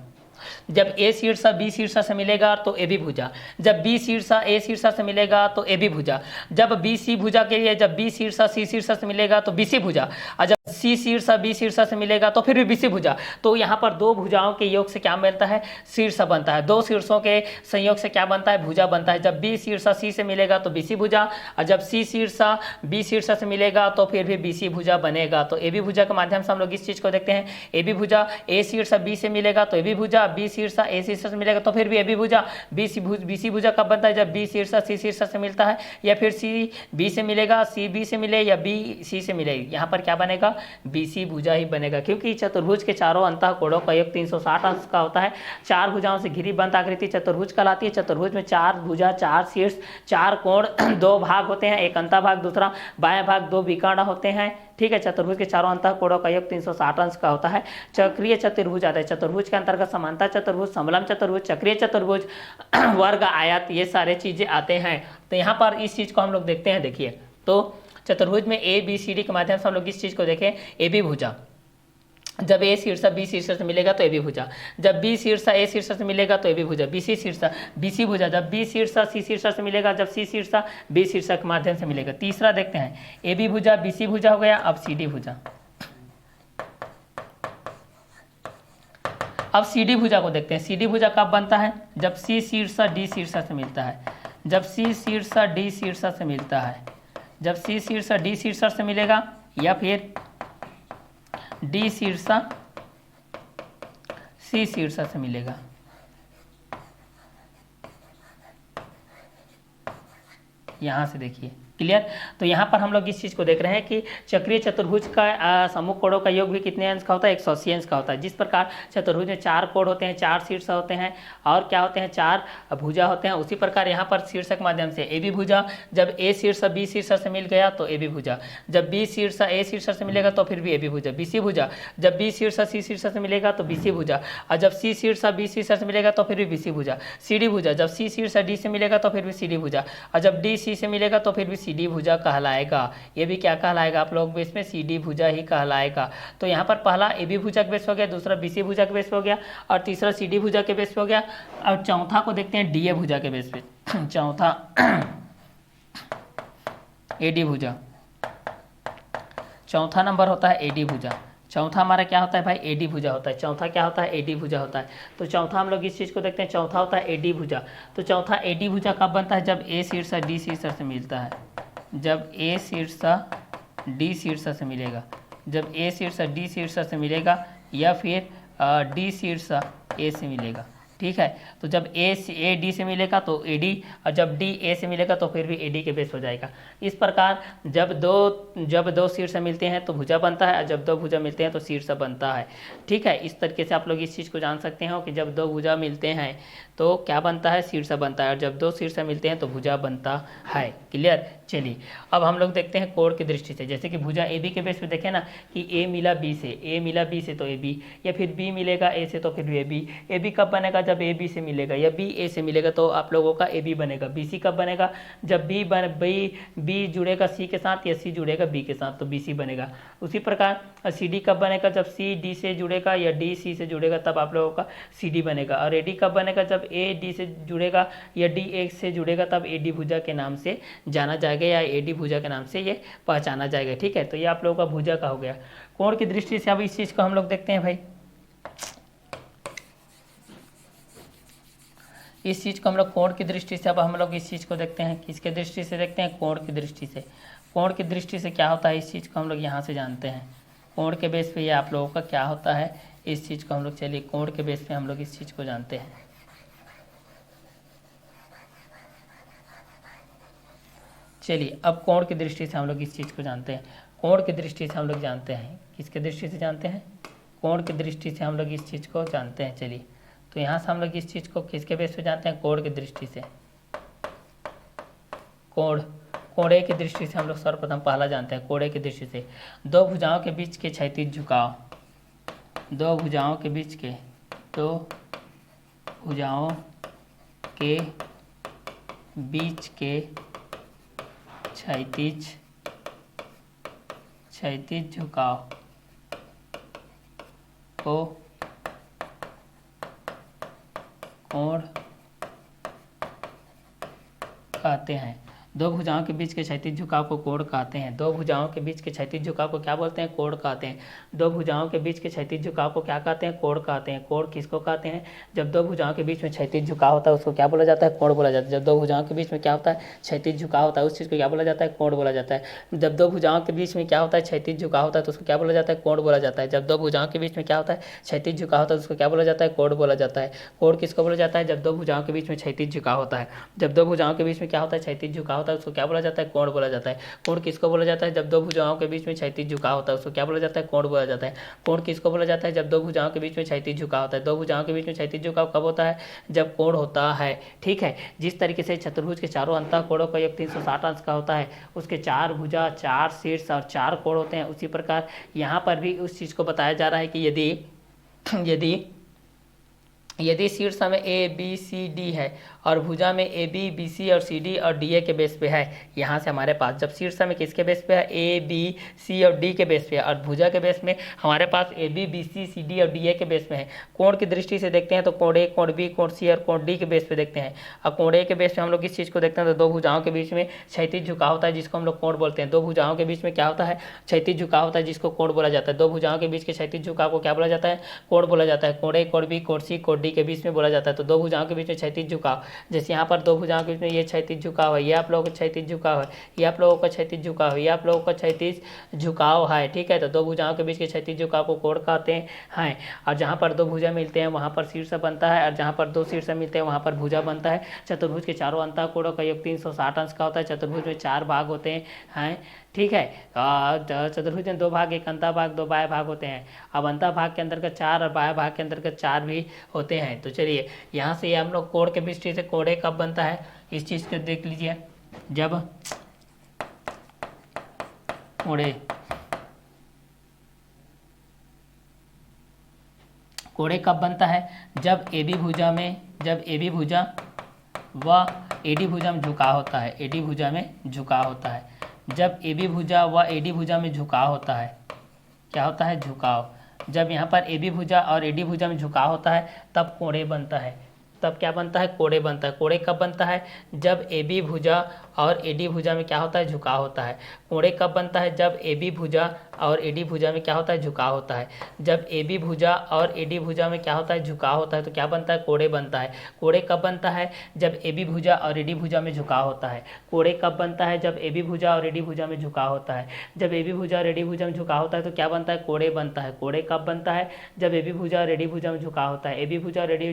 जब ए शीर्ष बी शीर्ष से मिलेगा तो ए बी भुजा। जब बी शीर्ष ए शीर्ष से मिलेगा तो ए बी भुजा। जब बी सी भुजा के लिए जब बी शीर्ष सी शीर्ष से मिलेगा तो बी सी भुजा, और जब सी शीर्ष बी शीर्ष से मिलेगा तो फिर भी बी सी भुजा। तो यहाँ पर दो भुजाओं के योग से क्या बनता है, शीर्ष बनता है। दो शीर्षों के संयोग से क्या बनता है, भुजा बनता है। जब बी शीर्ष सी से मिलेगा तो बी सी भुजा, और जब सी शीर्ष बी शीर्ष से मिलेगा तो फिर भी बी सी भुजा बनेगा। तो ए बी भुजा के माध्यम से हम लोग इस चीज़ को देखते हैं। ए बी भुजा, ए शीर्ष बी से मिलेगा तो ए बी भुजा, बी शीर्ष ए शीर्ष से मिलेगा तो फिर भी ए बी भुजा। बी सी भुजा कब बनता है, जब बी शीर्ष सी शीर्ष से मिलता है, या फिर सी बी से मिलेगा, सी बी से मिले, या बी सी से मिले। यहाँ पर क्या बनेगा, बी सी भुजा ही बनेगा, क्योंकि चतुर्भुज के चारों अंतः कोणों का योग 360 अंश का होता है। चार भुजाओं से घिरी बंद आकृति चतुर्भुज कहलाती है। चतुर्भुज में चार भुजा, चार शीर्ष, चार कोण, दो भाग होते हैं, एक अंतः भाग, दूसरा बायां भाग, दो विकर्ण होते हैं। ठीक है, चतुर्भुज के चारों अंतः कोणों का योग 360 अंश का होता है। चक्रीय चतुर्भुज आता है। चतुर्भुज के अंतर्गत समांतर चतुर्भुज, समलम चतुर्भुज, चक्रीय चतुर्भुज, वर्ग, आयत, ये सारे चीजें आते हैं। तो यहाँ पर इस चीज को हम लोग देखते हैं। देखिए, तो चतुर्भुज में ए बी सी डी के माध्यम से हम लोग इस चीज को देखें। ए बी भुजा, जब ए शीर्ष बी शीर्ष से मिलेगा तो ए बी भुजा। जब बी शीर्ष ए शीर्ष से मिलेगा तो ए बी भुजा। बी सी शीर्ष बी सी भुजा, जब बी शीर्ष सी शीर्ष से मिलेगा, जब सी शीर्ष बी शीर्ष के माध्यम से मिलेगा। तीसरा देखते हैं, ए बी भुजा, बी सी भुजा हो गया। अब सी डी भुजा। अब सी डी भुजा को देखते हैं। सी डी भुजा कब बनता है, जब सी शीर्ष डी शीर्ष से मिलता है। जब सी शीर्ष डी शीर्ष से मिलता है, जब सी शीर्ष डी शीर्ष से मिलेगा, या फिर डी शीर्ष सी शीर्ष से मिलेगा। यहाँ से देखिए क्लियर। तो यहाँ पर हम लोग इस चीज़ को देख रहे हैं कि चक्रीय चतुर्भुज का समूह कोणों का योग भी कितने अंश का होता है, 180 अंश का होता है। जिस प्रकार चतुर्भुज में 4 कोण होते हैं, 4 शीर्ष होते हैं और क्या होते हैं, 4 भुजा होते हैं, उसी प्रकार यहाँ पर शीर्षक माध्यम से ए बी भुजा, जब ए शीर्ष बी शीर्ष से मिल गया तो ए बी भुजा, जब बी शीर्ष ए शीर्ष से मिलेगा तो फिर भी ए बी भुजा, बी सी भुजा, जब बी शीर्ष सी शीर्ष से मिलेगा तो बी सी भुजा, और जब सी शीर्ष बी शीर्ष से मिलेगा तो फिर भी बी सी भुजा, सी डी भुजा, जब सी शीर्ष डी से मिलेगा तो फिर भी सी डी भुजा, और जब डी सी से मिलेगा तो फिर भी सी डी भुजा कहलाएगा। ये भी क्या कहलाएगा आप लोग बेस में, सी डी भुजा ही कहलाएगा। तो यहाँ पर पहला ए बी भुजा के बेस हो गया, दूसरा बी सी भुजा के बेस हो गया, और तीसरा सी डी भुजा के बेस हो गया, और चौथा को देखते हैं डी ए भुजा के बेस पे। चौथा ए डी भुजा, चौथा नंबर होता है ए डी भुजा। चौथा हमारा क्या होता है भाई, ए डी भुजा होता है। चौथा क्या होता है, ए डी भुजा होता है। तो चौथा हम लोग इस चीज़ को देखते हैं, चौथा होता है ए डी भुजा। तो चौथा ए डी भुजा कब बनता है, जब ए शीर्ष डी शीर्ष से मिलता है, जब ए शीर्ष डी शीर्ष से मिलेगा, जब ए शीर्ष डी शीर्ष से मिलेगा, या फिर डी शीर्ष ए से मिलेगा। ठीक है, तो जब ए डी से मिलेगा तो ए डी, और जब डी ए से मिलेगा तो फिर भी ए डी के बेस हो जाएगा। इस प्रकार जब दो शीर्ष मिलते हैं तो भुजा बनता है, और जब दो भुजा मिलते हैं तो शीर्ष बनता है। ठीक है, इस तरीके से आप लोग इस चीज़ को जान सकते हो कि जब दो भुजा मिलते हैं तो क्या बनता है, शीर्ष बनता है, और जब दो शीर्ष मिलते हैं तो भुजा बनता है। क्लियर। चलिए अब हम लोग देखते हैं कोण की दृष्टि से, जैसे कि भुजा ए बी के बेस पे देखें ना कि ए मिला बी से, ए मिला बी से तो ए बी, या फिर बी मिलेगा ए से तो फिर ए बी। ए बी कब बनेगा, जब ए बी से मिलेगा, या बी ए से मिलेगा तो आप लोगों का ए बी बनेगा। बी सी कब बनेगा, जब बी जुड़ेगा सी के साथ, या सी जुड़ेगा बी के साथ तो बी सी बनेगा। उसी प्रकार सी डी कब बनेगा, जब सी डी से जुड़ेगा या डी सी से जुड़ेगा तब आप लोगों का सी डी बनेगा। और ए डी कब बनेगा, जब ए डी से जुड़ेगा या डी ए से जुड़ेगा तब ए डी भुजा के नाम से जाना जाएगा, या ए डी भुजा के नाम से ये पहचाना जाएगा। ठीक है, तो ये आप लोगों का भुजा का हो गया। कोण की दृष्टि से अब इस चीज को हम लोग देखते हैं भाई, इस चीज को हम लोग कोण की दृष्टि से, अब हम लोग इस चीज को देखते हैं, किसके दृष्टि से देखते हैं, कोण की दृष्टि से। कोण की दृष्टि से क्या होता है इस चीज को हम लोग यहाँ से जानते हैं। कोण के बेस पे ये आप लोगों का क्या होता है इस चीज को हम लोग, चलिए कोण के बेस पे हम लोग इस चीज को जानते हैं। चलिए अब कोण की दृष्टि से हम लोग इस चीज़ को जानते हैं। कोण की दृष्टि से हम लोग जानते हैं, किसके दृष्टि से जानते हैं, कोण की दृष्टि से हम लोग इस चीज़ को जानते हैं। चलिए तो यहाँ से हम लोग इस चीज़ को किसके बेस पे जानते हैं, कोण की दृष्टि से। कोणे की दृष्टि से हम लोग सर्वप्रथम पहला जानते हैं, कोणे की दृष्टि से दो भुजाओं के बीच के क्षैतिज झुकाव, दो भुजाओं के बीच के, दो भुजाओं के बीच के क्षैतिज झुकाव को कोण कहते हैं। दो भुजाओं के बीच के क्षैतिज झुकाव को कोण कहते हैं। दो भुजाओं के बीच के क्षैतिज झुकाव को क्या बोलते हैं, कोण कहते हैं। दो भुजाओं के बीच के क्षैतिज झुकाव को क्या कहते हैं, कोण कहते हैं। कोण किसको कहते हैं, जब दो भुजाओं के बीच में क्षैतिज झुकाव होता है उसको क्या बोला जाता है, कोण बोला जाता है। जब दो भुजाओं के बीच में क्या होता है, क्षैतिज झुकाव होता है उस चीज़ को क्या बोला जाता है, कोण बोला जाता है। जब दो भुजाओं के बीच में क्या होता है, क्षैतिज झुकाव होता है तो उसको क्या बोला जाता है, कोण बोला जाता है। जब दो भुजाओं के बीच में क्या होता है, क्षैतिज झुकाव होता है उसको क्या बोला जाता है, कोण बोला जाता है। कोण किसको बोला जाता है, जब दो भुजाओं के बीच में क्षैतिज झुकाव होता है। जब दो भुजाओं के बीच में क्या होता है, क्षैतिज झुकाव होता है उसको क्या बोला जाता है, कोण बोला जाता है। कोण किसको बोला जाता है, जब दो भुजाओं के बीच में क्षैतिज झुकाव होता है उसको क्या बोला जाता है, कोण बोला जाता है। कोण किसको बोला जाता है, जब दो भुजाओं के बीच में क्षैतिज झुकाव होता है। दो भुजाओं के बीच में क्षैतिज झुकाव कब होता है, जब कोण होता है। ठीक है, जिस तरीके से चतुर्भुज के चारों अंतः कोणों का योग 360 अंश का होता है, उसके 4 भुजा, 4 शीर्ष और 4 कोण होते हैं, उसी प्रकार यहाँ पर भी उस चीज़ को बताया जा रहा है कि यदि शीर्ष में ए बी सी डी है और भुजा में ए बी बी सी और सी डी और डी ए के बेस पे है, यहाँ से हमारे पास जब शीर्ष में किसके बेस पे है, ए बी सी और डी के बेस पे है, और भुजा के बेस में हमारे पास A B B C C D और डी ए के बेस में है। कोण की दृष्टि से देखते हैं तो कोण ए, कोण बी, कोण सी और कोण डी के बेस पे देखते हैं। और कोण ए के बेस पे हम लोग इस चीज़ को देखते हैं तो दो भुजाओं के बीच में क्षैतिज झुकाव होता है जिसको हम लोग कोण बोलते हैं। दो भुजाओं के बीच में क्या होता है, क्षैतिज झुकाव होता है जिसको कोण बोला जाता है। दो भुजाओं के बीच के क्षैतिज झुकाव को क्या बोला जाता है, कोण बोला जाता है। कोण ए, कोण बी, कोण सी, कोण डी डी के बीच में बोला जाता है। तो दो भुजाओं के बीच में क्षैतिज झुकाव, जैसे यहाँ पर दो भुजाओं के बीच में ये क्षैतिज झुकाव है, ये आप लोगों का क्षैतिज झुकाव है, ये आप लोगों का क्षैतिज झुकाव है, ये आप लोगों का क्षैतिज झुकाव है, ठीक है। तो दो भुजाओं के बीच के क्षैतिज झुकाव को कोण कहते हैं। और जहाँ पर दो भुजा मिलते हैं वहाँ पर शीर्ष बनता है, और जहाँ पर दो शीर्ष मिलते हैं वहाँ पर भुजा बनता है। चतुर्भुज के चारों अंतः कोणों का योग 360 अंश का होता है। चतुर्भुज में 4 भाग होते हैं, ठीक है। चतुर्भुज में 2 भाग, एक अंतः भाग, 2 बाह्य भाग होते हैं। अब अंतः भाग के अंतर्गत 4 और बाह्य भाग के अंतर्गत 4 भी होते हैं। तो चलिए यहाँ से हम लोग कोण के दृष्टि से कोणे कब बनता है इस चीज़ को देख लीजिए। जब कोणे कब बनता है, जब ए बी भुजा व एडी भुजा में झुकाव होता है, एडी भुजा में झुकाव होता है। जब ए बी भुजा व एडी भुजा में झुकाव होता है, क्या होता है, झुकाव। जब यहाँ पर ए बी भुजा और एडी भुजा में झुकाव होता है तब कोणे बनता है। तब क्या बनता है, कोणे बनता है। कोणे कब बनता है, जब ए बी भुजा और एडी भुजा में क्या होता है, झुकाव होता है। कोणे कब बनता है, जब ए बी भुजा और एडी भुजा में क्या होता है, झुकाव होता है। जब ए बी भुजा और एडी भुजा में क्या होता है, झुकाव होता है, तो क्या बनता है, कोणे बनता है। कोणे कब बनता है, जब ए बी भुजा और एडी भुजा में झुकाव होता है। कोणे कब बनता है, जब ए बी भुजा और एडी भुजा में झुकाव होता है। जब ए बी भुजा और एडी भुजा में झुकाव होता है तो क्या बनता है, कोणे बनता है। कोणे कब बनता है, जब ए बी भुजा और एडी भुजा में झुकाव होता है। ए बी भुजा और एडी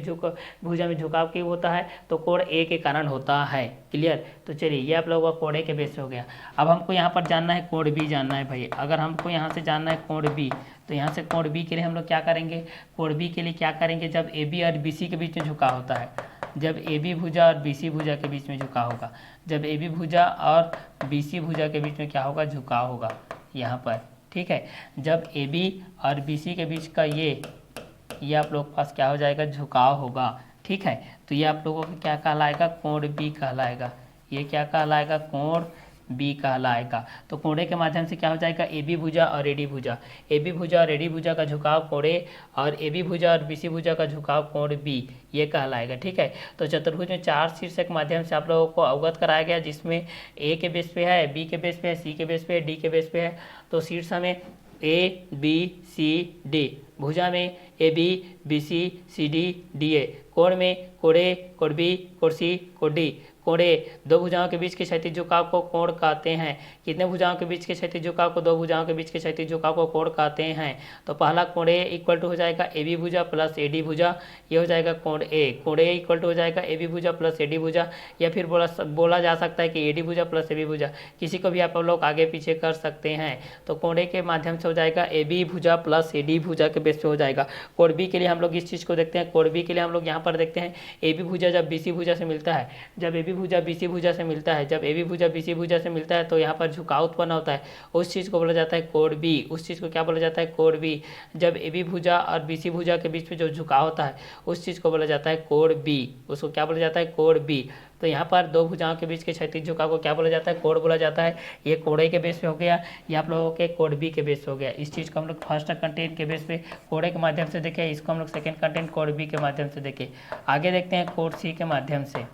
भुजा में झुकाव क्यों होता है, तो कोण ए के कारण होता है। क्लियर। तो चलिए ये आप लोगों का कोणे के बेस हो गया। अब हमको यहाँ पर जानना है कोण बी जानना है भाई। अगर हमको यहाँ से जानना है कोण बी, तो यहाँ से कोण बी के लिए हम लोग क्या करेंगे, कोण बी के लिए क्या करेंगे, जब ए बी और बी सी के बीच में झुकाव होता है, जब ए बी भुजा और बी सी भुजा के बीच में झुकाव होगा, जब ए बी भुजा और बी सी भुजा के बीच में क्या होगा, झुकाव होगा यहाँ पर, ठीक है। जब ए बी और बी सी के बीच का ये आप लोग के पास क्या हो जाएगा, झुकाव होगा, ठीक है। तो ये आप लोगों को क्या कहलाएगा, कोण बी कहलाएगा। ये क्या कहलाएगा, कोण बी कहलाएगा। तो कोणे के माध्यम से क्या हो जाएगा, ए बी भुजा और एडी भुजा, ए बी भुजा और एडी भुजा का झुकाव कोणे, और ए बी भुजा और बी सी भुजा का झुकाव कोण बी, ये कहलाएगा, ठीक है। तो चतुर्भुज में 4 शीर्ष के माध्यम से आप लोगों को अवगत कराया गया, जिसमें ए के बेस पे है, बी के बेस पे है, सी के बेस पे है, डी के बेस पे है। तो शीर्ष में ए बी सी डी, भुजा में A B B C C D D A, कोण में कोणे, कोण बी, कोण सी, कोण डी। कोणे दो भुजाओं के बीच के क्षैतिज झुकाव को कोण कहते हैं। कितने भुजाओं के बीच के क्षैतिज झुकाव को, दो भुजाओं के बीच के क्षैतिज झुकाव को कोण कहते हैं। तो पहला कोणे इक्वल टू हो जाएगा ए बी भुजा प्लस ए डी भुजा, ये हो जाएगा कोण ए। कोण ए इक्वल टू हो जाएगा ए बी भुजा प्लस ए डी भुजा, या फिर बोला जा सकता है कि ए डी भुजा प्लस ए बी भुजा, किसी को भी आप लोग आगे पीछे कर सकते हैं। तो कोणे के माध्यम से हो जाएगा ए बी भुजा प्लस ए डी भुजा के बेस पे हो जाएगा। कोण बी के लिए हम लोग इस चीज़ को देखते हैं। कोण बी के लिए हम लोग यहाँ पर देखते हैं, ए बी भुजा जब बी सी भुजा से मिलता है, जब ए बी भुजा बी सी भुजा से मिलता है, जब ए बी भुजा बी सी भुजा से मिलता है तो यहाँ पर झुकाव उत्पन्न होता है, उस चीज़ को बोला जाता है कोण बी। उस चीज़ को क्या बोला जाता है, कोण बी। जब ए बी भुजा और बी सी भुजा के बीच में जो झुकाव होता है उस चीज़ को बोला जाता है कोण बी, उसको क्या बोला जाता है, कोण बी। तो यहाँ पर दो भुजाओं के बीच के क्षैतिज झुकाव को क्या बोला जाता है, कोण बोला जाता है। ये कोणे के बेस पे हो गया, ये आप लोगों के कोण बी के बेस पे हो गया। इस चीज़ को हम लोग फर्स्ट कंटेंट के बेस पे कोणे के माध्यम से देखें, इसको हम लोग सेकेंड कंटेंट कोण बी के माध्यम से देखें। आगे देखते हैं कोण सी के माध्यम से।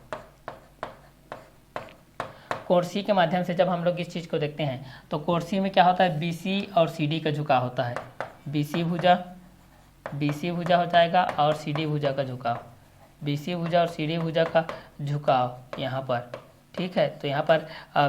कोण सी के माध्यम से जब हम लोग इस चीज़ को देखते हैं तो कोण सी में क्या होता है, बी सी और सी डी का झुकाव होता है। बी सी भुजा हो जाएगा और सी डी भुजा का झुकाव, बी सी भुजा और सी डी भुजा का झुकाव यहाँ पर, ठीक है। तो यहाँ पर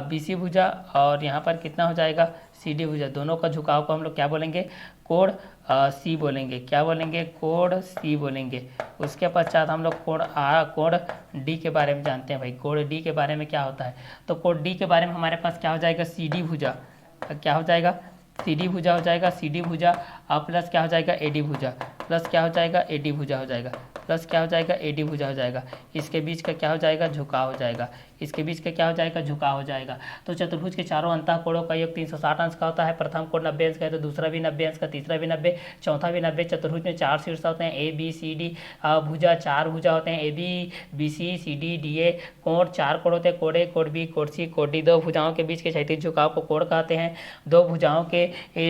बी सी भुजा और यहाँ पर कितना हो जाएगा, सी डी भुजा, दोनों का झुकाव को हम लोग क्या बोलेंगे, कोण सी बोलेंगे। क्या बोलेंगे, कोण सी बोलेंगे। उसके पश्चात हम लोग कोण डी के बारे में जानते हैं भाई। कोण डी के बारे में क्या होता है, तो कोण डी के बारे में हमारे पास क्या हो जाएगा, सी डी भुजा, क्या हो जाएगा, सी डी भुजा हो जाएगा, सी डी भुजा और प्लस क्या हो जाएगा, ए डी भुजा, प्लस क्या हो जाएगा, ए डी भुजा हो जाएगा, प्लस क्या हो जाएगा, ए डी भुजा हो जाएगा। इसके बीच का क्या हो जाएगा, झुकाव हो जाएगा। इसके बीच का क्या हो जाएगा, झुकाव हो जाएगा। तो चतुर्भुज के चारों अंतः कोणों का योग 360 अंश का होता है। प्रथम कोण 90 अंश का है तो दूसरा भी 90 अंश का, तीसरा भी 90, चौथा भी 90। चतुर्भुज में 4 शीर्ष होते हैं, ए बी सी डी भुजा 4 भुजा होते हैं, A B B C C D D A. कोण 4 कोण होते हैं, कोणे, कोण बी, कोण सी, कोण डी। दो भुजाओं के बीच के क्षैतिज झुकाव को कोण कहते हैं। दो भुजाओं के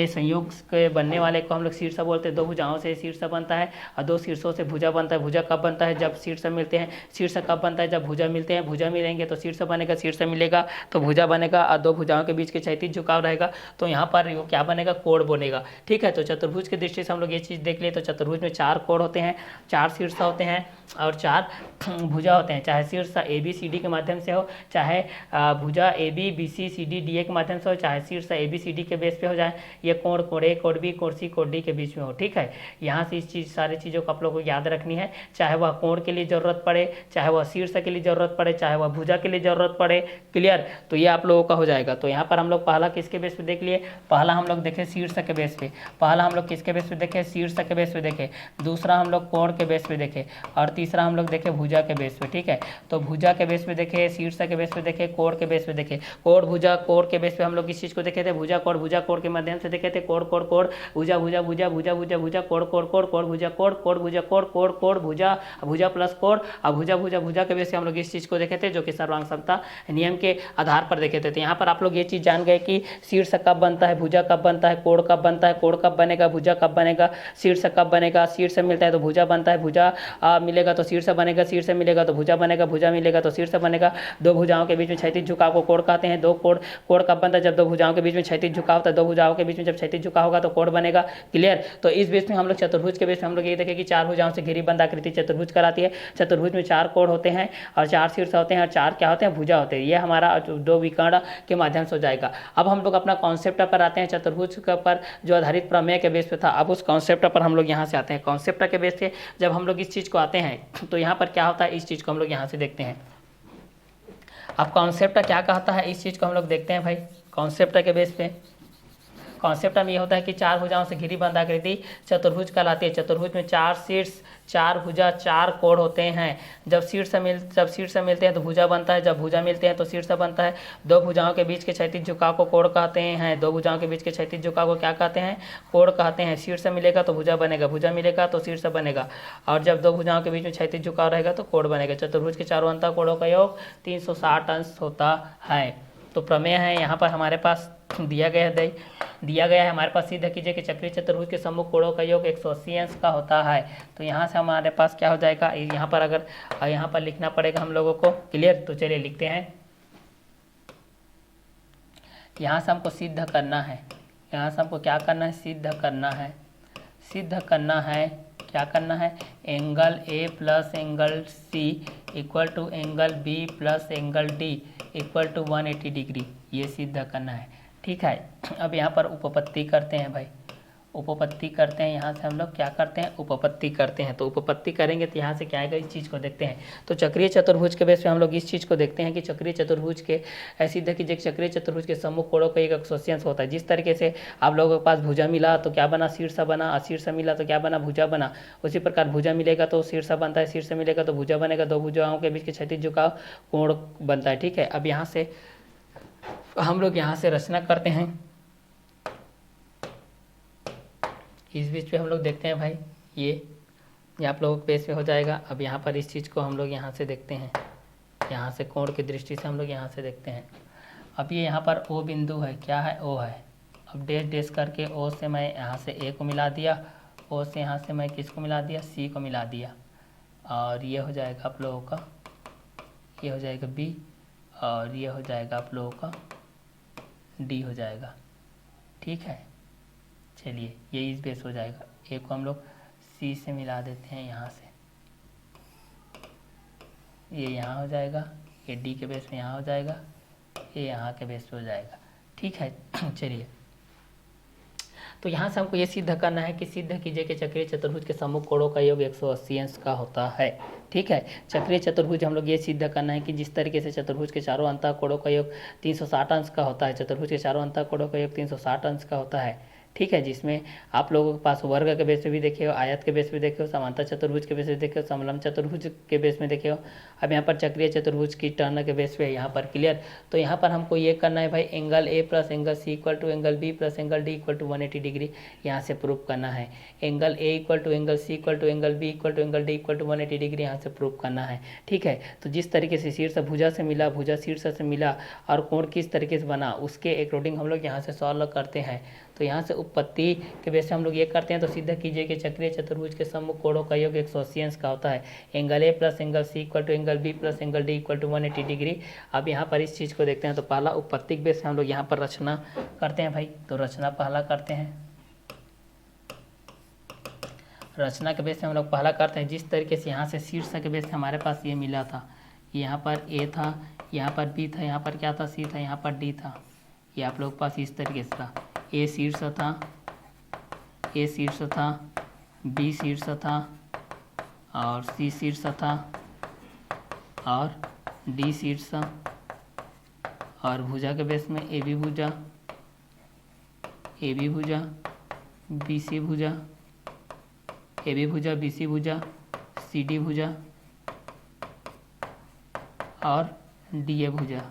संयोग के बनने वाले को हम लोग शीर्ष बोलते हैं। दो भुजाओं से शीर्ष बनता है, और दो शीर्षों से भुजा बनता है। भुजा कब बनता है? जब शीर्ष मिलते हैं। शीर्ष कब बनता है? जब भुजा मिलते हैं। भुजा मिलेंगे तो शीर्ष बनेगा, शीर्ष मिलेगा तो भुजा बनेगा, और दो भुजाओं के बीच के क्षैतिज झुकाव रहेगा तो यहाँ पर वो क्या बनेगा? कोण बनेगा। ठीक है, तो चतुर्भुज की दृष्टि से हम लोग ये चीज़ देख लिए। तो चतुर्भुज में 4 कोण होते हैं, 4 शीर्ष होते हैं और 4 भुजा होते हैं। चाहे शीर्ष ए बी सी डी के माध्यम से हो, चाहे भुजा A B B C C D D A के माध्यम से हो, चाहे शीर्ष ए बी सी डी के बेस पे हो जाए। ये कोण कोण ए, कोण बी, कोण सी, कोण डी के बीच में हो। ठीक है, यहाँ से इस चीज़ सारी चीज़ों को आप लोगों को याद रखनी है, चाहे वह कोण के लिए ज़रूरत पड़े, चाहे वह शीर्ष के लिए ज़रूरत पड़े, चाहे वह भुजा के लिए ज़रूरत पड़े। क्लियर? तो ये आप लोगों का हो जाएगा। तो यहाँ पर हम लोग पहला किसके बेस पे देख लिए? पहला हम लोग देखे शीर्ष के बेस पे। पहला हम लोग किसके बेस पे देखे? शीर्ष के बेस पे देखे। दूसरा हम लोग कोण के बेस पे देखे, और तीसरा हम लोग देखे भुजा के बेस पे। ठीक है, तो भुजा के बेस पे देखे, शीर्ष के बेस पे देखे, कोण के बेस पे देखे। कोण भुजा कोण के बेस पे हम लोग इस चीज़ को देखे थे, भुजा कोण के माध्यम से देखे थे। कोण कोण कोण, भुजा भुजा भुजा भुजा भुजा भुजा, कोण कोण कोण, कोण भुजा कोण, कोण भुजा कोण, कोण कोण भुजा, भुजा प्लस कोण, और भुजा भुजा भुजा के बेस पे हम लोग इस चीज़ को देखे थे, जो कि सर्वांग समता नियम के आधार पर देखे थे। तो यहाँ पर आप लोग ये चीज़ जान गए कि शीर्ष कब बनता है, भुजा कब बनता है, कोण कब बनता है, कोण कब बनेगा, भुजा कब बनेगा, शीर्ष कब बनेगा, शीर्ष मिलता है तो भुजा बनता है, भुजा मिलेगा तो शीर्ष बनेगा, शीर्ष मिलेगा तो भुजा बनेगा, भुजा मिलेगा तो शीर्ष बनेगा। दो भुजाओं के बीच में क्षैतिज झुकाव को कोण कहते हैं। दो कोण कब बनता है? जब दो भुजाओं के बीच में क्षैतिज झुकाव होता है। दो भुजाओं के बीच में जब क्षैतिज झुकाव होगा तो कोण बनेगा। क्लियर? तो इस बेस में हम लोग चतुर्भुज के बेस में हम लोग ये देखें कि 4 भुजाओं से घिरी बंद आकृति चतुर्भुज कराती है। चतुर्भुज में 4 कोण होते हैं और 4 शीर्ष होते हैं और 4 क्या होते हैं? भुजा होते हैं। ये हमारा दो विकर्ण के माध्यम से हो जाएगा। अब हम लोग अपना कॉन्सेप्ट पर आते हैं, चतुर्भुज के पर जो आधारित प्रमेय के बेस पे था। अब उस कॉन्सेप्ट पर हम लोग यहाँ से आते हैं। कॉन्सेप्ट के बेस से जब हम लोग इस चीज़ को आते हैं तो यहाँ पर क्या होता है, इस चीज़ को हम लोग यहाँ से देखते हैं। अब कॉन्सेप्ट क्या कहता है, इस चीज़ को हम लोग देखते हैं भाई। कॉन्सेप्ट के बेस पे कॉन्सेप्ट में ये होता है कि 4 भुजाओं से घिरी बंद आकृति चतुर्भुज कहलाती है। चतुर्भुज में 4 शीर्ष, 4 भुजा, 4 कोण होते हैं। जब शीर्ष मिलते हैं तो भुजा बनता है, जब भुजा मिलते हैं तो शीर्ष बनता है। दो भुजाओं के बीच के क्षैतिज झुकाव को कोण कहते हैं। दो भुजाओं के बीच के क्षैतिज झुकाव को क्या कहते हैं? कोण कहते हैं। शीर्ष मिलेगा तो भुजा बनेगा, भुजा मिलेगा तो शीर्ष बनेगा, और जब दो भुजाओं के बीच में क्षैतिज झुकाव रहेगा तो कोण बनेगा। चतुर्भुज के चारों अंतःकोणों का योग 360 अंश होता है। तो प्रमेय है यहाँ पर हमारे पास दिया गया है हमारे पास। सिद्ध कीजिए कि चक्रीय चतुर्भुज के सम्मुख कोणों का योग 180 अंश का होता है। तो यहाँ से हमारे पास क्या हो जाएगा, यहाँ पर अगर यहाँ पर लिखना पड़ेगा हम लोगों को। क्लियर? तो चलिए लिखते हैं। यहाँ से हमको सिद्ध करना है, यहाँ से हमको क्या करना है? सिद्ध करना है। सिद्ध करना है, क्या करना है? Angle A plus angle C equal to angle B plus angle D equal to 180 degree, ये सिद्ध करना है। ठीक है, अब यहाँ पर उपपत्ति करते हैं भाई। उपपत्ति करते हैं, यहाँ से हम लोग क्या करते हैं? उपपत्ति करते हैं। तो उपपत्ति करेंगे तो यहाँ से क्या आएगा, इस चीज़ को देखते हैं। तो चक्रीय चतुर्भुज के बेस पे हम लोग इस चीज़ को देखते हैं कि चक्रीय चतुर्भुज के ऐसी देखिए, चक्रीय चतुर्भुज के सम्मुख कोणों का एक 180 अंश होता है। जिस तरीके से आप लोगों के पास भुजा मिला तो क्या बना? शीर्ष बना, और शीर्ष मिला तो क्या बना? भुजा बना। उसी प्रकार भुजा मिलेगा तो शीर्ष बनता है, शीर्ष मिलेगा तो भुजा बनेगा। दो भुजाओं के बीच के क्षैतिज झुकाव कोण बनता है। ठीक है, अब यहाँ से हम लोग यहाँ से रचना करते हैं। इस बीच पे हम लोग देखते हैं भाई, ये आप लोगों के पेज पे हो जाएगा। अब यहाँ पर इस चीज़ को हम लोग यहाँ से देखते हैं, यहाँ से कोण की दृष्टि से हम लोग यहाँ से देखते हैं। अब ये यहाँ पर ओ बिंदु है, क्या है? ओ है। अब डैश डैश करके ओ से मैं यहाँ से ए को मिला दिया, ओ से यहाँ से मैं किसको मिला दिया? सी को मिला दिया, और ये हो जाएगा आप लोगों का, ये हो जाएगा बी, और ये हो जाएगा आप लोगों का डी हो जाएगा। ठीक है, चलिए ये इस बेस हो जाएगा। ए को हम लोग सी से मिला देते हैं यहाँ से, ये यहाँ हो जाएगा, ये डी के बेस में यहाँ हो जाएगा, ये यहाँ के बेस पे हो जाएगा। ठीक है, चलिए तो यहाँ से हमको ये सिद्ध करना है कि सिद्ध कीजिए कि चक्रीय चतुर्भुज के सम्मुख कोणों का योग 180 अंश का होता है। ठीक है, चक्रीय चतुर्भुज हम लोग ये सिद्ध करना है कि जिस तरीके से चतुर्भुज के चारों अंतःकोणों का योग 360 अंश का होता है, चतुर्भुज के चारों अंतःकोणों का योग 360 अंश का होता है। ठीक है, जिसमें आप लोगों के पास वर्ग के बेस पे भी देखे हो, आयत के बेस पे देखे हो, समांतर चतुर्भुज के बेस पे देखे हो, समलंब चतुर्भुज के बेस में देखे हो। अब यहाँ पर चक्रीय चतुर्भुज की टर्न के बेस पे यहाँ पर। क्लियर? तो यहाँ पर हमको ये करना है भाई, angle A plus angle C equal to angle B plus angle D equal to 180 degree यहाँ से प्रूव करना है। Angle A equal to angle C equal to angle B equal to angle D equal to 180 degree यहाँ से prove करना है। ठीक है, तो जिस तरीके से शीर्ष भुजा से मिला, भुजा शीर्ष से मिला, और कोण किस तरीके से बना, उसके अकॉर्डिंग हम लोग यहाँ से सॉल्व करते हैं। तो यहाँ से उपपत्ति के बेस पे हम लोग ये करते हैं। तो सिद्ध कीजिए कि चक्रीय चतुर्भुज के सम्मुख कोणों का योग 180 अंश का होता है। Angle A plus angle C equal to angle B plus angle D equal to 180 degree. अब यहाँ पर इस चीज़ को देखते हैं। तो पहला उपपत्ति के बेस पे हम लोग यहाँ पर रचना करते हैं भाई। तो रचना पहला करते हैं। रचना के बेस पे हम लोग पहला करते हैं। जिस तरीके से यहाँ से शीर्ष के बेस पे हमारे पास ये मिला था, यहाँ पर ए था, यहाँ पर बी था, यहाँ पर क्या था, सी था, यहाँ पर डी था। ये आप लोग के पास इस तरीके से था। ए शीर्ष था, ए शीर्ष था, बी शीर्ष था और सी शीर्ष था और डी शीर्ष और भुजा के बेस में ए बी भुजा, ए बी भुजा, बी सी भुजा, ए बी भुजा, बी सी भुजा, सी डी भुजा और डी ए भुजा।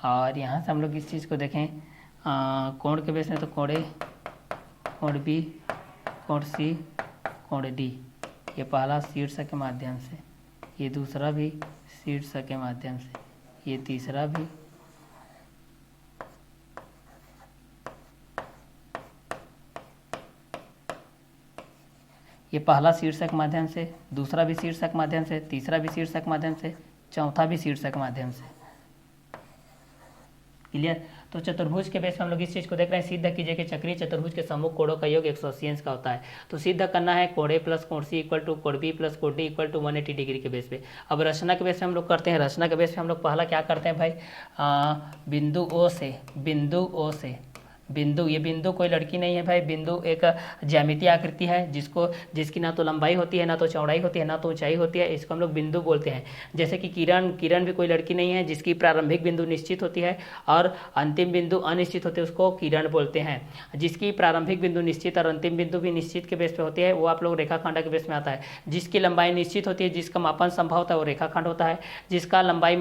और यहाँ से हम लोग इस चीज़ को देखें कोण के बेस में, तो कोण ए, कोण बी, कोण सी, कोण डी। ये पहला शीर्ष के माध्यम से, ये दूसरा भी शीर्ष के माध्यम से, ये तीसरा भी, ये पहला शीर्षक माध्यम से, दूसरा भी शीर्षक माध्यम से, तीसरा भी शीर्षक माध्यम से, चौथा भी शीर्षक माध्यम से। क्लियर। तो चतुर्भुज के बेस में हम लोग इस चीज़ को देख रहे हैं। सिद्ध कीजिए कि चक्रीय चतुर्भुज के सम्मुख कोणों का योग 180 अंश का होता है। तो सिद्ध करना है कोण ए प्लस कोण सी इक्वल टू कोण बी प्लस कोण डी इक्वल टू 180 डिग्री के बेस पे। अब रचना के बेस पे हम लोग करते हैं। रचना के बेस पे हम लोग पहला क्या करते हैं भाई, बिंदु ओ से, बिंदु, ये बिंदु कोई लड़की नहीं है भाई। बिंदु एक ज्यामितीय आकृति है जिसकी ना तो लंबाई होती है, ना तो चौड़ाई होती है, ना तो ऊंचाई होती है। इसको हम लोग बिंदु बोलते हैं। जैसे कि किरण भी कोई लड़की नहीं है जिसकी प्रारंभिक बिंदु निश्चित होती है और अंतिम बिंदु अनिश्चित होती है, उसको किरण बोलते हैं। जिसकी प्रारंभिक बिंदु निश्चित और अंतिम बिंदु भी निश्चित के बेस पे होती है, वो आप लोग रेखाखंड के बेस में आता है। जिसकी लंबाई निश्चित होती है, जिसका मापन संभव होता है, वो रेखाखंड होता है। जिसका लंबाई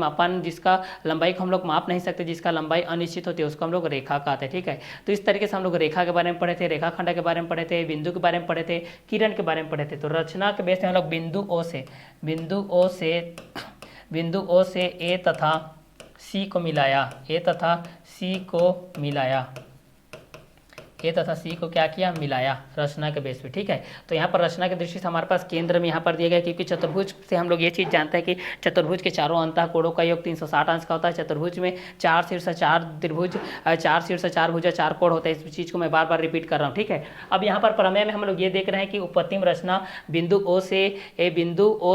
को हम लोग माप नहीं सकते, जिसका लंबाई अनिश्चित होती है, उसको हम लोग रेखा कहते हैं। ठीक है। तो इस तरीके से हम लोग रेखा के बारे में पढ़े थे, रेखाखंड के बारे में पढ़े थे, बिंदु के बारे में पढ़े थे, किरण के बारे में पढ़े थे। तो रचना के बेस में हम लोग बिंदु ओ से ए तथा सी को मिलाया, ए तथा सी को क्या किया, मिलाया रचना के बेस पे। ठीक है। तो यहाँ पर रचना की दृष्टि से हमारे पास केंद्र में यहाँ पर दिया गया, क्योंकि चतुर्भुज से हम लोग ये चीज़ जानते हैं कि चतुर्भुज के चारों अंतः कोणों का योग 360 अंश का होता है। चतुर्भुज में 4 शीर्ष 4 त्रिभुज, 4 शीर्ष 4 भुजा 4 कोण होता है। इस चीज़ को मैं बार बार रिपीट कर रहा हूँ। ठीक है। अब यहाँ पर प्रमेय में हम लोग ये देख रहे हैं कि उपपत्तिम रचना बिंदु ओ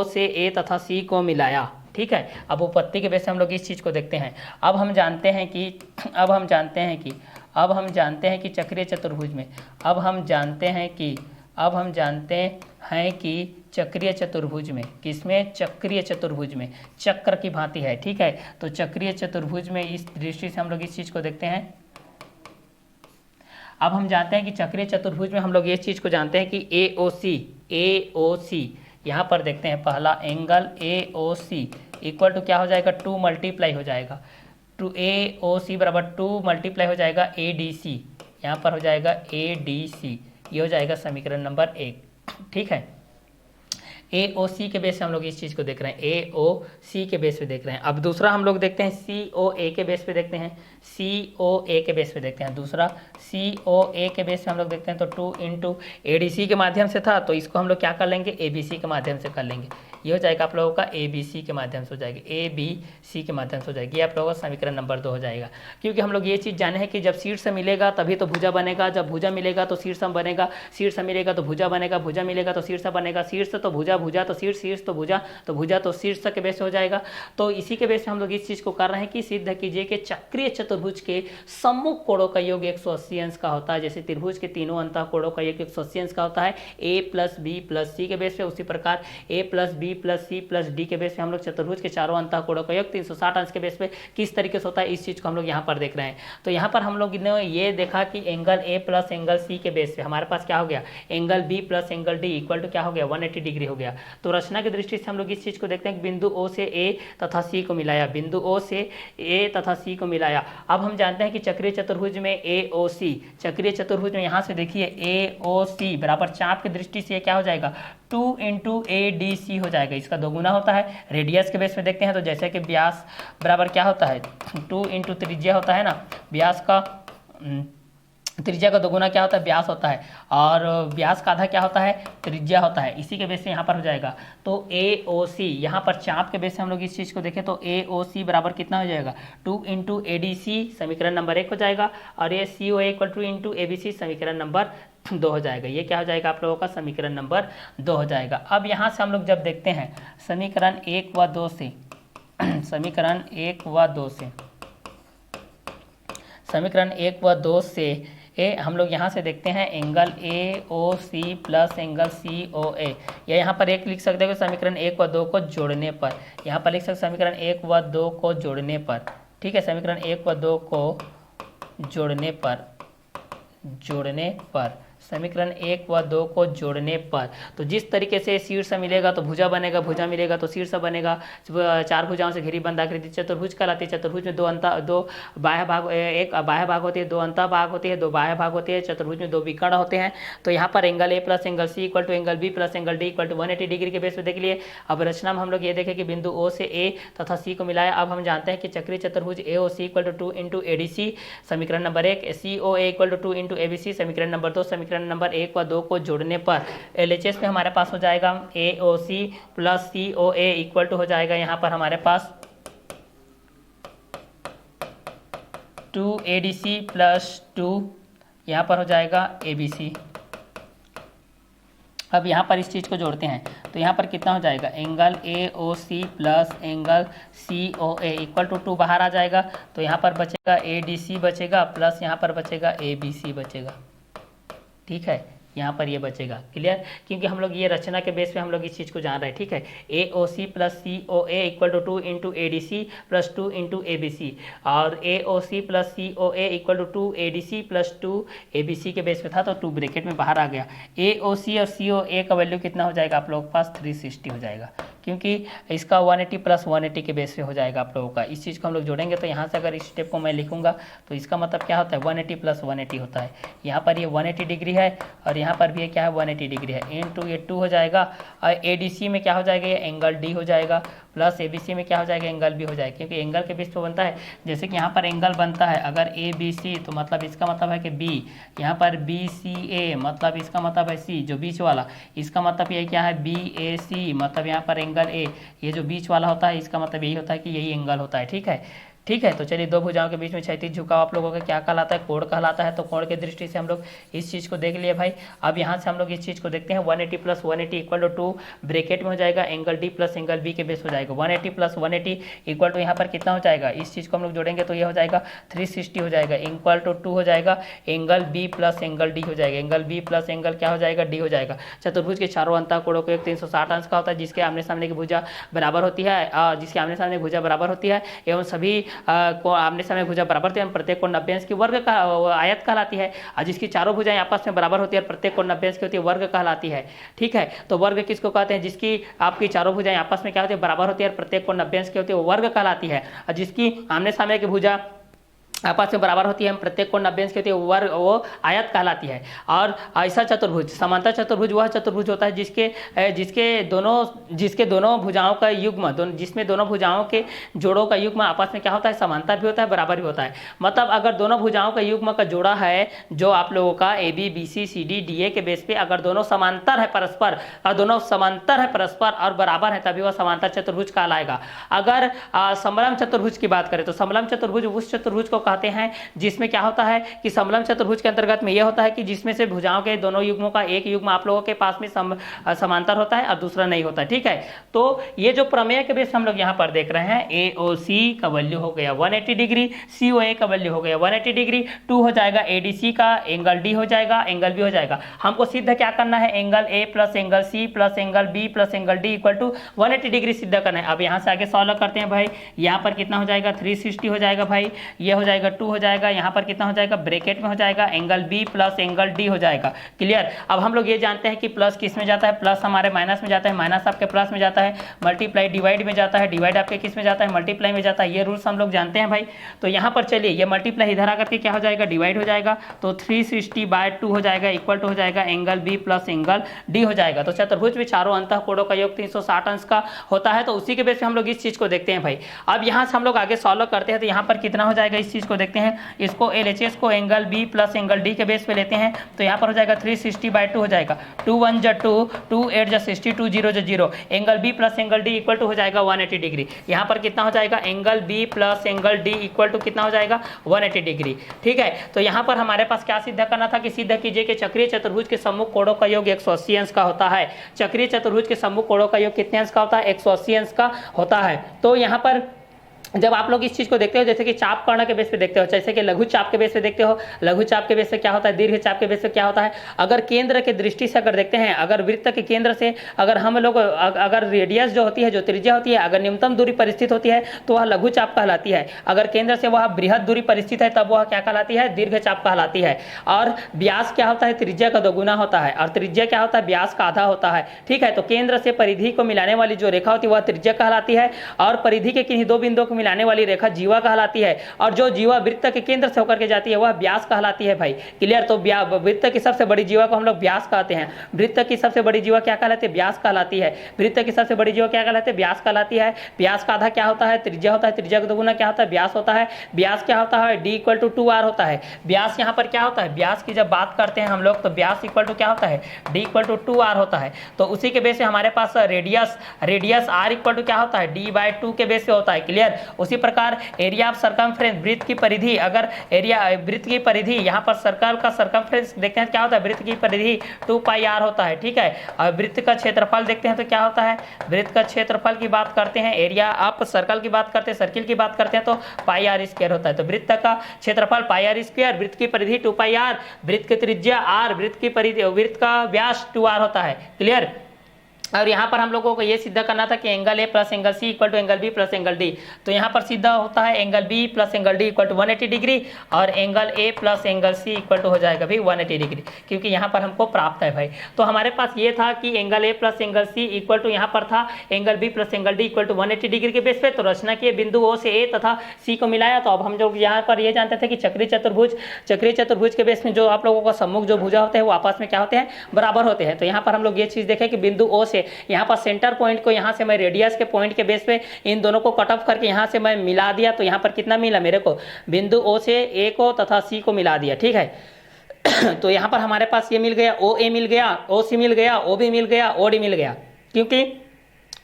से ए तथा सी को मिलाया। ठीक है। अब उपपत्ति के बेस से हम लोग इस चीज़ को देखते हैं। अब हम जानते हैं कि चक्रीय चतुर्भुज में चक्रीय चतुर्भुज में किसमें, चक्रीय चतुर्भुज में चक्र की भांति है। ठीक है। तो चक्रीय चतुर्भुज में इस दृष्टि से हम लोग इस चीज़ को देखते हैं। अब हम जानते हैं कि चक्रीय चतुर्भुज में हम लोग ये चीज़ को जानते हैं कि ए ओ सी यहाँ पर देखते हैं। पहला angle A O C equal to क्या हो जाएगा, 2 मल्टीप्लाई हो जाएगा, टू ए ओ सी बराबर 2 मल्टीप्लाई हो जाएगा ए डी सी। यहाँ पर हो जाएगा ए डी सी, ये हो जाएगा समीकरण नंबर 1। ठीक है। ए ओ सी के बेस से हम लोग इस चीज़ को देख रहे हैं, ए ओ सी के बेस पे देख रहे हैं। अब दूसरा हम लोग देखते हैं सी ओ ए के बेस पे देखते हैं, सी ओ ए के बेस पे देखते हैं। दूसरा सी ओ ए के बेस पे हम लोग देखते हैं। तो 2 इंटू ए डी सी के माध्यम से था, तो इसको हम लोग क्या कर लेंगे, ए बी सी के माध्यम से कर लेंगे। ये हो जाएगा आप लोगों का ए बी सी के माध्यम से हो जाएगा, ए बी सी के माध्यम से हो जाएगी। ये आप लोगों का समीकरण नंबर 2 हो जाएगा। क्योंकि हम लोग ये चीज़ जाने हैं कि जब शीर्ष मिलेगा तभी तो भुजा बनेगा, जब भुजा मिलेगा तो शीर्ष बनेगा, शीर्ष मिलेगा तो भुजा बनेगा, भुजा मिलेगा तो शीर्ष बनेगा, शीर्ष तो भुजा, भुजा तो शीर्ष, शीर्ष तो भुजा, तो भुजा तो शीर्ष के बेस हो जाएगा। तो इसी के बेस पे हम लोग इस चीज़ को कर रहे हैं कि सिद्ध कीजिए कि चक्रीय चतुर्भुज के सम्मुख कोणों का योग 180 अंश का होता है। जैसे त्रिभुज के तीनों अंतः कोणों का योग 180 अंश का होता है A plus B plus C के बेस पे, उसी प्रकार A plus B plus C plus D के बेस पे हम लोग चतुर्भुज के चारों अंतः कोणों का योग 360 अंश के बेस पे किस तरीके से होता है, इस चीज़ को हम लोग यहाँ पर देख रहे हैं। तो यहाँ पर हम लोग ने ये देखा कि angle A plus angle C के बेस पे हमारे पास क्या हो गया, angle B plus angle D equal to क्या हो गया, 180 डिग्री हो गया। तो रचना की दृष्टि से हम लोग इस चीज़ को देखते हैं कि बिंदु ओ से ए तथा सी को मिलाया, बिंदु ओ से ए तथा सी को मिलाया। अब हम जानते हैं कि चक्रीय चतुर्भुज में ए ओ सी, चक्रीय चतुर्भुज में यहाँ से देखिए ए ओ सी बराबर चाप की दृष्टि से क्या हो जाएगा, 2 इंटू ए डी सी हो जाएगा। इसका दोगुना होता है। रेडियस के बेस पे देखते हैं तो जैसे कि व्यास बराबर क्या होता है, 2 इंटू त्रिज्या होता है ना, व्यास का त्रिज्या का दोगुना क्या होता है, व्यास होता है, और व्यास का आधा क्या होता है, त्रिज्या होता है। इसी के बेस से यहाँ पर हो जाएगा। तो ए ओ सी, यहाँ पर चाप के बेस से हम लोग इस चीज़ को देखें तो ए ओ सी बराबर कितना हो जाएगा, 2 इंटू ए डी सी, समीकरण नंबर 1 हो जाएगा, और ये C O A equal to into A B C, समीकरण नंबर 2 हो जाएगा। ये क्या हो जाएगा आप लोगों का, समीकरण नंबर 2 हो जाएगा। अब यहाँ से हम लोग जब देखते हैं समीकरण 1 व 2 से समीकरण 1 व 2 से समीकरण 1 व 2 से हम लोग यहाँ से देखते हैं angle A O C plus angle C O A, या यहाँ पर एक लिख सकते हो समीकरण 1 व 2 को जोड़ने पर, यहाँ पर लिख सकते समीकरण 1 व 2 को जोड़ने पर, ठीक है, समीकरण 1 व 2 को जोड़ने पर समीकरण 1 व 2 को जोड़ने पर, तो जिस तरीके से शीर्ष मिलेगा तो भुजा बनेगा, भुजा मिलेगा तो शीर्ष बनेगा, 4 भुजाओं से घिरी बंधाकृति चतुर्भुज कहलाती है। चतुर्भुज में दो बाह्य भाग, एक बाह्य भाग होती है, 2 अंतः भाग होती है, 2 बाह्य भाग होते हैं। चतुर्भुज में 2 विकर्ण होते हैं। तो यहाँ पर angle A plus angle C equal to angle B plus angle D equal to 180 degree के बेस पे देख लिए। अब रचना में हम लोग ये देखें कि बिंदु ओ से ए तथा सी को मिलाया। अब हम जानते हैं कि चक्रीय चतुर्भुज A O C equal to 2 into A D C, समीकरण number 1, C O A equal to 2 into A B C, समीकरण नंबर 2, समीकरण नंबर 1 व 2 को जोड़ने पर एलएचएस में हमारे पास हो जाएगा A O C plus C O A equal to हो जाएगा यहाँ पर हमारे पास 2 ए डी सी प्लस 2 यहाँ पर हो जाएगा ए बी सी। अब यहाँ पर इस चीज़ को जोड़ते हैं तो यहाँ पर कितना हो जाएगा, angle A O C plus angle C O A equal to 2 बाहर आ जाएगा। तो यहाँ पर बचेगा ए डी सी बचेगा प्लस यहाँ पर बचेगा ए बी सी बचेगा, ठीक है, यहाँ पर ये बचेगा। क्लियर, क्योंकि हम लोग ये रचना के बेस पे हम लोग इस चीज़ को जान रहे हैं, ठीक है। A O C plus C O A equal to 2 into A D C plus 2 into A B C, और A O C plus C O A equal to 2 A D C plus 2 A B C के base पे था तो 2 bracket में बाहर आ गया। ए O सी और सी O ए का वैल्यू कितना हो जाएगा आप लोगों के पास, 360 हो जाएगा, क्योंकि इसका 180 प्लस 180 के बेस पे हो जाएगा आप लोगों का। इस चीज़ को हम लोग जोड़ेंगे तो यहाँ से अगर इस स्टेप को मैं लिखूंगा तो इसका मतलब क्या होता है, 180 प्लस 180 होता है। यहाँ पर ये 180 डिग्री है और यहाँ पर भी ये क्या है, 180 डिग्री है। इनटू ये 2 हो जाएगा, और ए डी सी में क्या हो जाएगा, ये एंगल डी हो जाएगा, प्लस ए बी सी में क्या हो जाएगा, एंगल बी हो जाएगा, क्योंकि एंगल के बेस पे बनता है। जैसे कि यहाँ पर एंगल बनता है अगर ए बी सी, तो मतलब इसका मतलब है कि बी, यहाँ पर बी सी ए, मतलब इसका मतलब है सी जो बीच वाला, इसका मतलब ये क्या है, बी ए सी, मतलब यहाँ पर एंगल ए, ये जो बीच वाला होता है इसका मतलब यही होता है कि यही एंगल होता है, ठीक है। ठीक है, तो चलिए 2 भुजाओं के बीच में क्षैतिज झुकाव आप लोगों का क्या कहलाता है, कोण कहलाता है। तो कोण की दृष्टि से हम लोग इस चीज़ को देख लिए भाई। अब यहाँ से हम लोग इस चीज़ को देखते हैं, 180 प्लस 180 इक्वल टू 2 ब्रैकेट में हो जाएगा angle D plus angle B के बेस हो जाएगा। 180 प्लस 180 इक्वल टू यहाँ पर कितना हो जाएगा, इस चीज़ को हम लोग जोड़ेंगे तो ये हो जाएगा 360 हो जाएगा, इक्वल टू 2 हो जाएगा angle B plus angle D हो जाएगा, एंगल बी प्लस एंगल क्या हो जाएगा, डी हो जाएगा। चतुर्भुज के चारों अंतः कोणों को 360 अंश का होता है, जिसके आमने सामने की भुजा बराबर होती है, जिसके आमने सामने भुजा बराबर होती है एवं सभी आमने सामने भुजा बराबर होती है, प्रत्येक कोण 90 अंश की वर्ग का आयत कहलाती है, और जिसकी चारों भुजाएं आपस में बराबर होती है, प्रत्येक कोण 90 अंश की होती है, वर्ग कहलाती है। ठीक है, तो वर्ग किसको कहते हैं, जिसकी आपकी चारों भुजाएं आपस में क्या होती है, बराबर होती है, प्रत्येक कोण 90 अंश की होती है, वो वर्ग कहलाती है। और जिसकी आमने सामने की भुजा आपस में बराबर होती है, प्रत्येक कोण 90 अंश की होती है, वर्ग वो आयत कहलाती है। और ऐसा चतुर्भुज, समांतर चतुर्भुज वह चतुर्भुज होता है जिसके दोनों भुजाओं का युग्म, जिसमें दोनों भुजाओं के जोड़ों का युग्म आपस में क्या होता है, समांतर भी होता है, बराबर भी होता है। मतलब अगर दोनों भुजाओं का युग्म का जोड़ा है जो आप लोगों का A B B C C D D A के बेस पे, अगर दोनों समांतर है परस्पर, और दोनों समांतर है परस्पर और बराबर है, तभी वह समांतर चतुर्भुज कहलाएगा। अगर समलम चतुर्भुज की बात करें तो समलम चतुर्भुज उस चतुर्भुज को कहते हैं जिसमें क्या होता है कि समलम चतुर्भुज के अंतर्गत में यह होता है कि जिसमें से भुजाओं के दोनों युग्मों का एक युग्म आप लोगों के पास में समांतर होता है और दूसरा नहीं होता। ठीक है, तो ये जो प्रमेय के बेस हम लोग यहाँ पर देख रहे हैं, ए ओ सी का वैल्यू हो गया 180 डिग्री, सी ओ ए का वैल्यू हो गया 180 डिग्री, 2 हो जाएगा ए डी सी का, एंगल डी हो जाएगा, एंगल बी हो जाएगा। हमको सिद्ध क्या करना है, angle A plus angle C plus angle B plus angle D equal to 180 degree सिद्ध करना है। अब यहाँ से आगे सॉल्व करते हैं भाई, यहाँ पर कितना हो जाएगा 360 हो जाएगा भाई, ये हो जाएगा 2 हो जाएगा, यहाँ पर कितना हो जाएगा, ब्रैकेट में हो जाएगा angle B plus angle D हो जाएगा। क्लियर। अब हम लोग ये जानते हैं कि प्लस किस में जाता है, प्लस हमारे माइनस में जाता है, माइनस आपके प्लस में जाता है, मल्टीप्लाई डिवाइड में जाता है, डिवाइड आपके किस में जाता है, मल्टीप्लाई में जाता है। ये रूल्स हम लोग जानते हैं भाई। तो यहाँ पर चलिए ये मल्टीप्लाई इधर आकर के क्या हो जाएगा, डिवाइड हो जाएगा, तो 360/2 हो जाएगा, इक्वल टू हो जाएगा angle B plus angle D हो जाएगा। तो चतुर्भुज में चारों अंतः कोणों का योग 360 अंश का होता है, तो उसी के बेस पे हम लोग इस चीज को देखते हैं भाई। अब यहाँ से हम लोग आगे सॉल्व करते हैं, तो यहाँ पर कितना हो जाएगा, इस चीज को देखते हैं, इसको LHS को angle B plus angle D के बेस पे लेते हैं तो यहाँ पर हो जाएगा 360/2 हो जाएगा, 2 1 जा 2, 2 8 जा 60, 2 0 जा 0, angle B plus angle D equal to हो जाएगा 180 डिग्री। यहाँ पर कितना हो जाएगा, angle B plus angle D equal to कितना हो जाएगा 180 डिग्री। ठीक है, तो यहाँ पर हमारे पास क्या सिद्ध करना था कि सिद्ध कीजिए कि चक्रीय चतुर्भुज के सम्मुख कोणों का योग 180 अंश का होता है। चक्रीय चतुर्भुज के सम्मुख कोणों का योग कितने अंश का होता है, 180 अंश का होता है। तो यहाँ पर जब आप लोग इस चीज को देखते हो, जैसे कि चाप कर्ण के बेस पे देखते हो, जैसे कि लघु चाप के बेस पे देखते हो, लघु चाप के बेस पे क्या होता है, दीर्घ चाप के बेस पे क्या होता है। अगर केंद्र के दृष्टि से अगर देखते हैं, अगर वृत्त के केंद्र से अगर हम लोग अगर रेडियस जो होती है, जो त्रिज्या होती है, अगर न्यूनतम दूरी परिस्थित होती है तो वह लघु चाप कहलाती है। अगर केंद्र से वह बृहद दूरी परिस्थित है तब वह क्या कहलाती है, दीर्घ चाप कहलाती है। और व्यास क्या होता है, त्रिज्या का दोगुना होता है, और त्रिज्या क्या होता है, व्यास का आधा होता है। ठीक है, तो केंद्र से परिधि को मिलाने वाली जो रेखा होती है वह त्रिज्या कहलाती है, और परिधि के किन्हीं दो बिंदुओं को मिलाने वाली रेखा जीवा कहलाती है, और जो जीवा वृत्त के केंद्र से होकर के जाती है वह व्यास कहलाती है। भाई क्लियर, तो वृत्त की सबसे बड़ी जीवा को हम लोग व्यास कहते हैं। वृत्त की सबसे बड़ी जीवा क्या कहलाती है, व्यास कहलाती है। वृत्त की सबसे बड़ी जीवा क्या कहलाती है, व्यास कहलाती है। व्यास का आधा क्या होता है, त्रिज्या होता है, त्रिज्या का दोगुना क्या होता है, व्यास होता है। व्यास क्या होता है, d = 2r होता है। व्यास यहाँ पर क्या होता है, व्यास की जब बात करते हैं हम लोग तो व्यास = क्या होता है, d = 2r होता है। तो उसी के बेस से हमारे पास रेडियस r = क्या होता है, d/2 के बेस से होता है। क्लियर, उसी प्रकार एरिया ऑफ सर्कमफ्रेंस, वृत्त की परिधि, अगर एरिया वृत्त की परिधि यहाँ पर सर्कल का सर्कमफ्रेंस देखते हैं क्या होता है, वृत्त की परिधि 2πr होता है। ठीक है, और वृत्त का क्षेत्रफल देखते हैं तो क्या होता है, वृत्त का क्षेत्रफल की बात करते हैं, एरिया ऑफ सर्कल की बात करते हैं, सर्किल की बात करते हैं तो πr² होता है। तो वृत्त का क्षेत्रफल πr², वृत्त की परिधि 2πr, वृत्त की त्रिज्या r, वृत्त की परिधि, वृत्त का व्यास 2r होता है। क्लियर, और यहाँ पर हम लोगों को ये सिद्ध करना था कि angle A plus angle C equal to angle B plus angle D. तो यहाँ पर सिद्ध होता है angle B plus angle D equal to 180 degree, और angle A plus angle C equal to हो जाएगा भाई 180 डिग्री, क्योंकि यहाँ पर हमको प्राप्त है भाई। तो हमारे पास ये था कि angle A plus angle C equal to यहाँ पर था angle B plus angle D equal to 180 degree के बेस पे। तो रचना किए, बिंदु ओ से ए तथा सी को मिलाया। तो अब हम लोग यहाँ पर ये जानते थे कि चक्रीय चतुर्भुज के बेस में जो आप लोगों का सम्मुख जो भुजा होते हैं वो आपस में क्या होते हैं, बराबर होते हैं। तो यहाँ पर हम लोग ये चीज देखें कि बिंदु ओ से यहाँ पर सेंटर पॉइंट को यहाँ से मैं रेडियस के पॉइंट के बेस पे इन दोनों को कट ऑफ करके यहाँ से मैं मिला दिया। तो यहाँ पर कितना मिला मेरे को, बिंदु ओ से ए को तथा सी को मिला दिया। ठीक है, तो यहाँ पर हमारे पास ये मिल गया, ओ ए मिल गया, ओ सी मिल गया, ओ बी मिल गया, ओ डी मिल गया, क्योंकि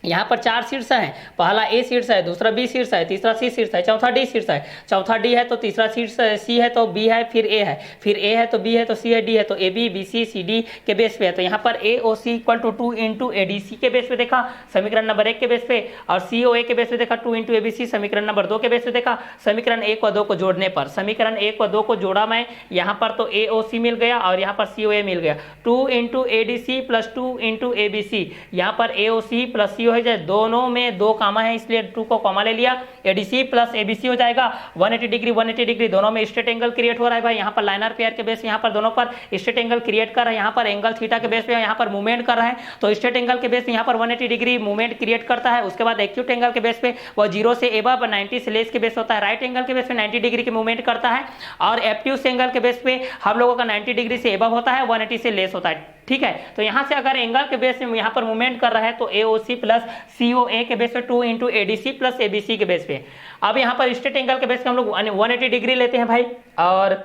यहाँ पर 4 शीर्ष हैं। पहला ए शीर्ष है, दूसरा बी शीर्ष है, तीसरा सी शीर्ष है, चौथा डी शीर्ष है। चौथा डी है तो तीसरा शीर्ष सी है तो बी है, फिर ए है, फिर ए है तो बी है तो सी है, डी है तो A B, B C, C D के बेस पे है। तो यहाँ पर ए ओ सी = 2 × ए डी सी के बेस पे देखा, समीकरण नंबर 1 के बेस पे, और सी ओ ए के बेस पे देखा 2 × ए बी सी, समीकरण नंबर 2 के बेस पे देखा। समीकरण 1 व 2 को जोड़ने पर, समीकरण 1 व 2 को जोड़ा मैं यहाँ पर तो ए ओ सी मिल गया और यहाँ पर सी ओ ए मिल गया। 2 × A D C plus 2 × A B C, यहाँ पर ए ओ सी प्लस सी हो जाए, दोनों में 2 कामा है इसलिए 2 को कॉमा ले लिया, एडीसी प्लस एबीसी हो जाएगा 180 डिग्री 180 डिग्री, दोनों में स्ट्रेट एंगल क्रिएट हो रहा है भाई। यहाँ पर लाइनर पेयर के बेस यहाँ पर दोनों पर स्ट्रेट एंगल क्रिएट कर रहा है, यहाँ पर एंगल थीटा के बेस पे यहाँ पर मूवमेंट कर रहा है। तो स्ट्रेट एंगल के बेस पे यहाँ पर 180 डिग्री मूवमेंट क्रिएट करता है। उसके बाद एक्यूट एंगल के बेस पे वह 0 से एबव 90 से लेस के बेस होता है। राइट एंगल के बेस पे 90 डिग्री की मूवमेंट करता है, और एब्ट्यूस एंगल के बेस पे हम लोगों का 90 डिग्री से एबव होता है, 180 से लेस होता है। ठीक है, तो यहाँ से अगर एंगल के बेस में यहाँ पर मूवमेंट कर रहा है तो AOC प्लस COA के बेस पे 2 × ADC प्लस ABC के बेस पे। अब यहाँ पर स्ट्रेट एंगल के बेस पे हम लोग 180 डिग्री लेते हैं भाई, और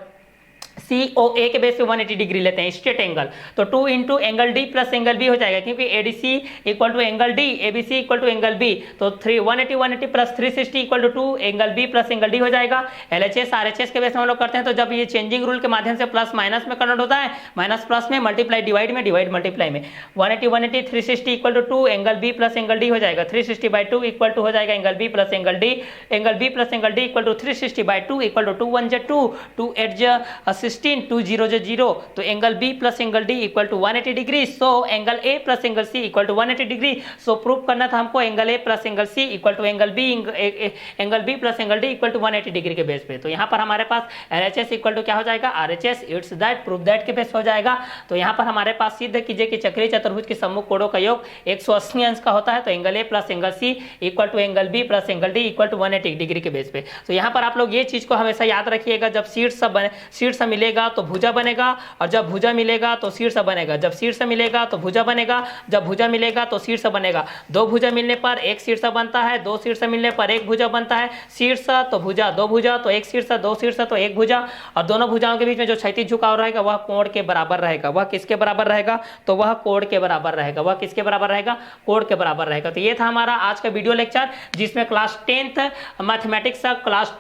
COA के बेस पे 180 डिग्री लेते हैं स्ट्रेट एंगल। तो 2 × angle D plus angle B हो जाएगा, क्योंकि ADC equal to angle D, ABC equal to angle B। तो 180 plus 360 equal to 2 angle B plus angle D हो जाएगा। LHS RHS के बेस में हम लोग करते हैं, तो जब ये चेंजिंग रूल के माध्यम से प्लस माइनस में कन्वर्ट होता है, माइनस प्लस में, मल्टीप्लाई डिवाइड में, डिवाइड मल्टीप्लाई में, 180 360 equal to 2 angle B plus angle D हो जाएगा। 360/2 इक्वल टू हो जाएगा angle B plus angle D, angle B plus angle D equal to 360/2 equal to 2 1 2, 2 8 16, 2 0 0, तो angle B plus angle D equal to 180 degree. So angle A plus angle C equal to 180 degree. So prove करना था हमको angle A plus angle C equal to angle B plus angle D equal to 180 degree के base पे। तो यहाँ पर हमारे पास LHS equal to क्या हो जाएगा, RHS it's that, prove that के बेस हो जाएगा। तो यहाँ पर हमारे पास सिद्ध कीजिए कि चक्रीय चतुर्भुज के सम्मुख कोणों का योग 180 अंश का होता है। तो angle A plus angle C equal to angle B plus angle D equal to 180 degree के बेस पे। तो यहाँ पर आप लोग ये चीज को हमेशा याद रखिएगा, जब शीट सब मिले मिलेगा तो भुजा बनेगा, और जब भुजा मिलेगा तो शीर्ष बनेगा, जब शीर्ष मिलेगा तो भुजा बनेगा, जब भुजा मिलेगा तो शीर्ष बनेगा। दो भुजा मिलने पर एक शीर्ष बनता है, दो शीर्ष मिलने पर एक भुजा बनता है। शीर्ष तो भुजा, दो भुजा तो एक शीर्ष, दो शीर्ष तो एक भुजा, और दोनों भुजाओं के बीच में जो क्षैतिज झुकाव रहेगा वह कोण के बराबर रहेगा। वह किसके बराबर रहेगा? तो वह कोण के बराबर रहेगा। वह किसके बराबर रहेगा? कोण के बराबर रहेगा। तो ये था हमारा आज का वीडियो लेक्चर, जिसमें क्लास 10th मैथमेटिक्स का क्लास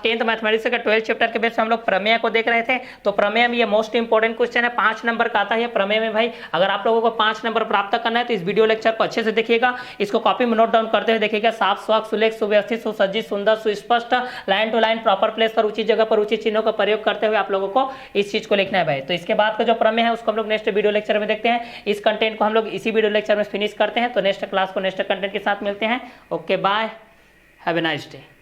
10th मैथमेटिक्स का 12 चैप्टर के बेस पे हम लोग प्रमेय को देख रहे थे। तो प्रमेय में ये मोस्ट इंपॉर्टेंट क्वेश्चन है, 5 नंबर का आता है प्रमेय में भाई। अगर आप लोगों को 5 नंबर प्राप्त करना है तो इस वीडियो लेक्चर को अच्छे से देखिएगा, इसको कॉपी में नोट डाउन करते हुए देखिएगा। साफ, स्वच्छ, सुलेख, सुव्यवस्थित, सुसज्जित, सुंदर, सुस्पष्ट, line to line, proper place पर, उचित जगह पर उचित चिन्हों का प्रयोग करते हुए आप लोगों को इस चीज को लिखना है भाई। तो इसके बाद का जो प्रमेय है उसको हम लोग नेक्स्ट वीडियो लेक्चर में देखते हैं। इस कंटेंट को हम लोग इसी वीडियो लेक्चर में फिनिश करते हैं। तो नेक्स्ट क्लास को नेक्स्ट कंटेंट के साथ मिलते हैं। Okay, bye, have a nice day.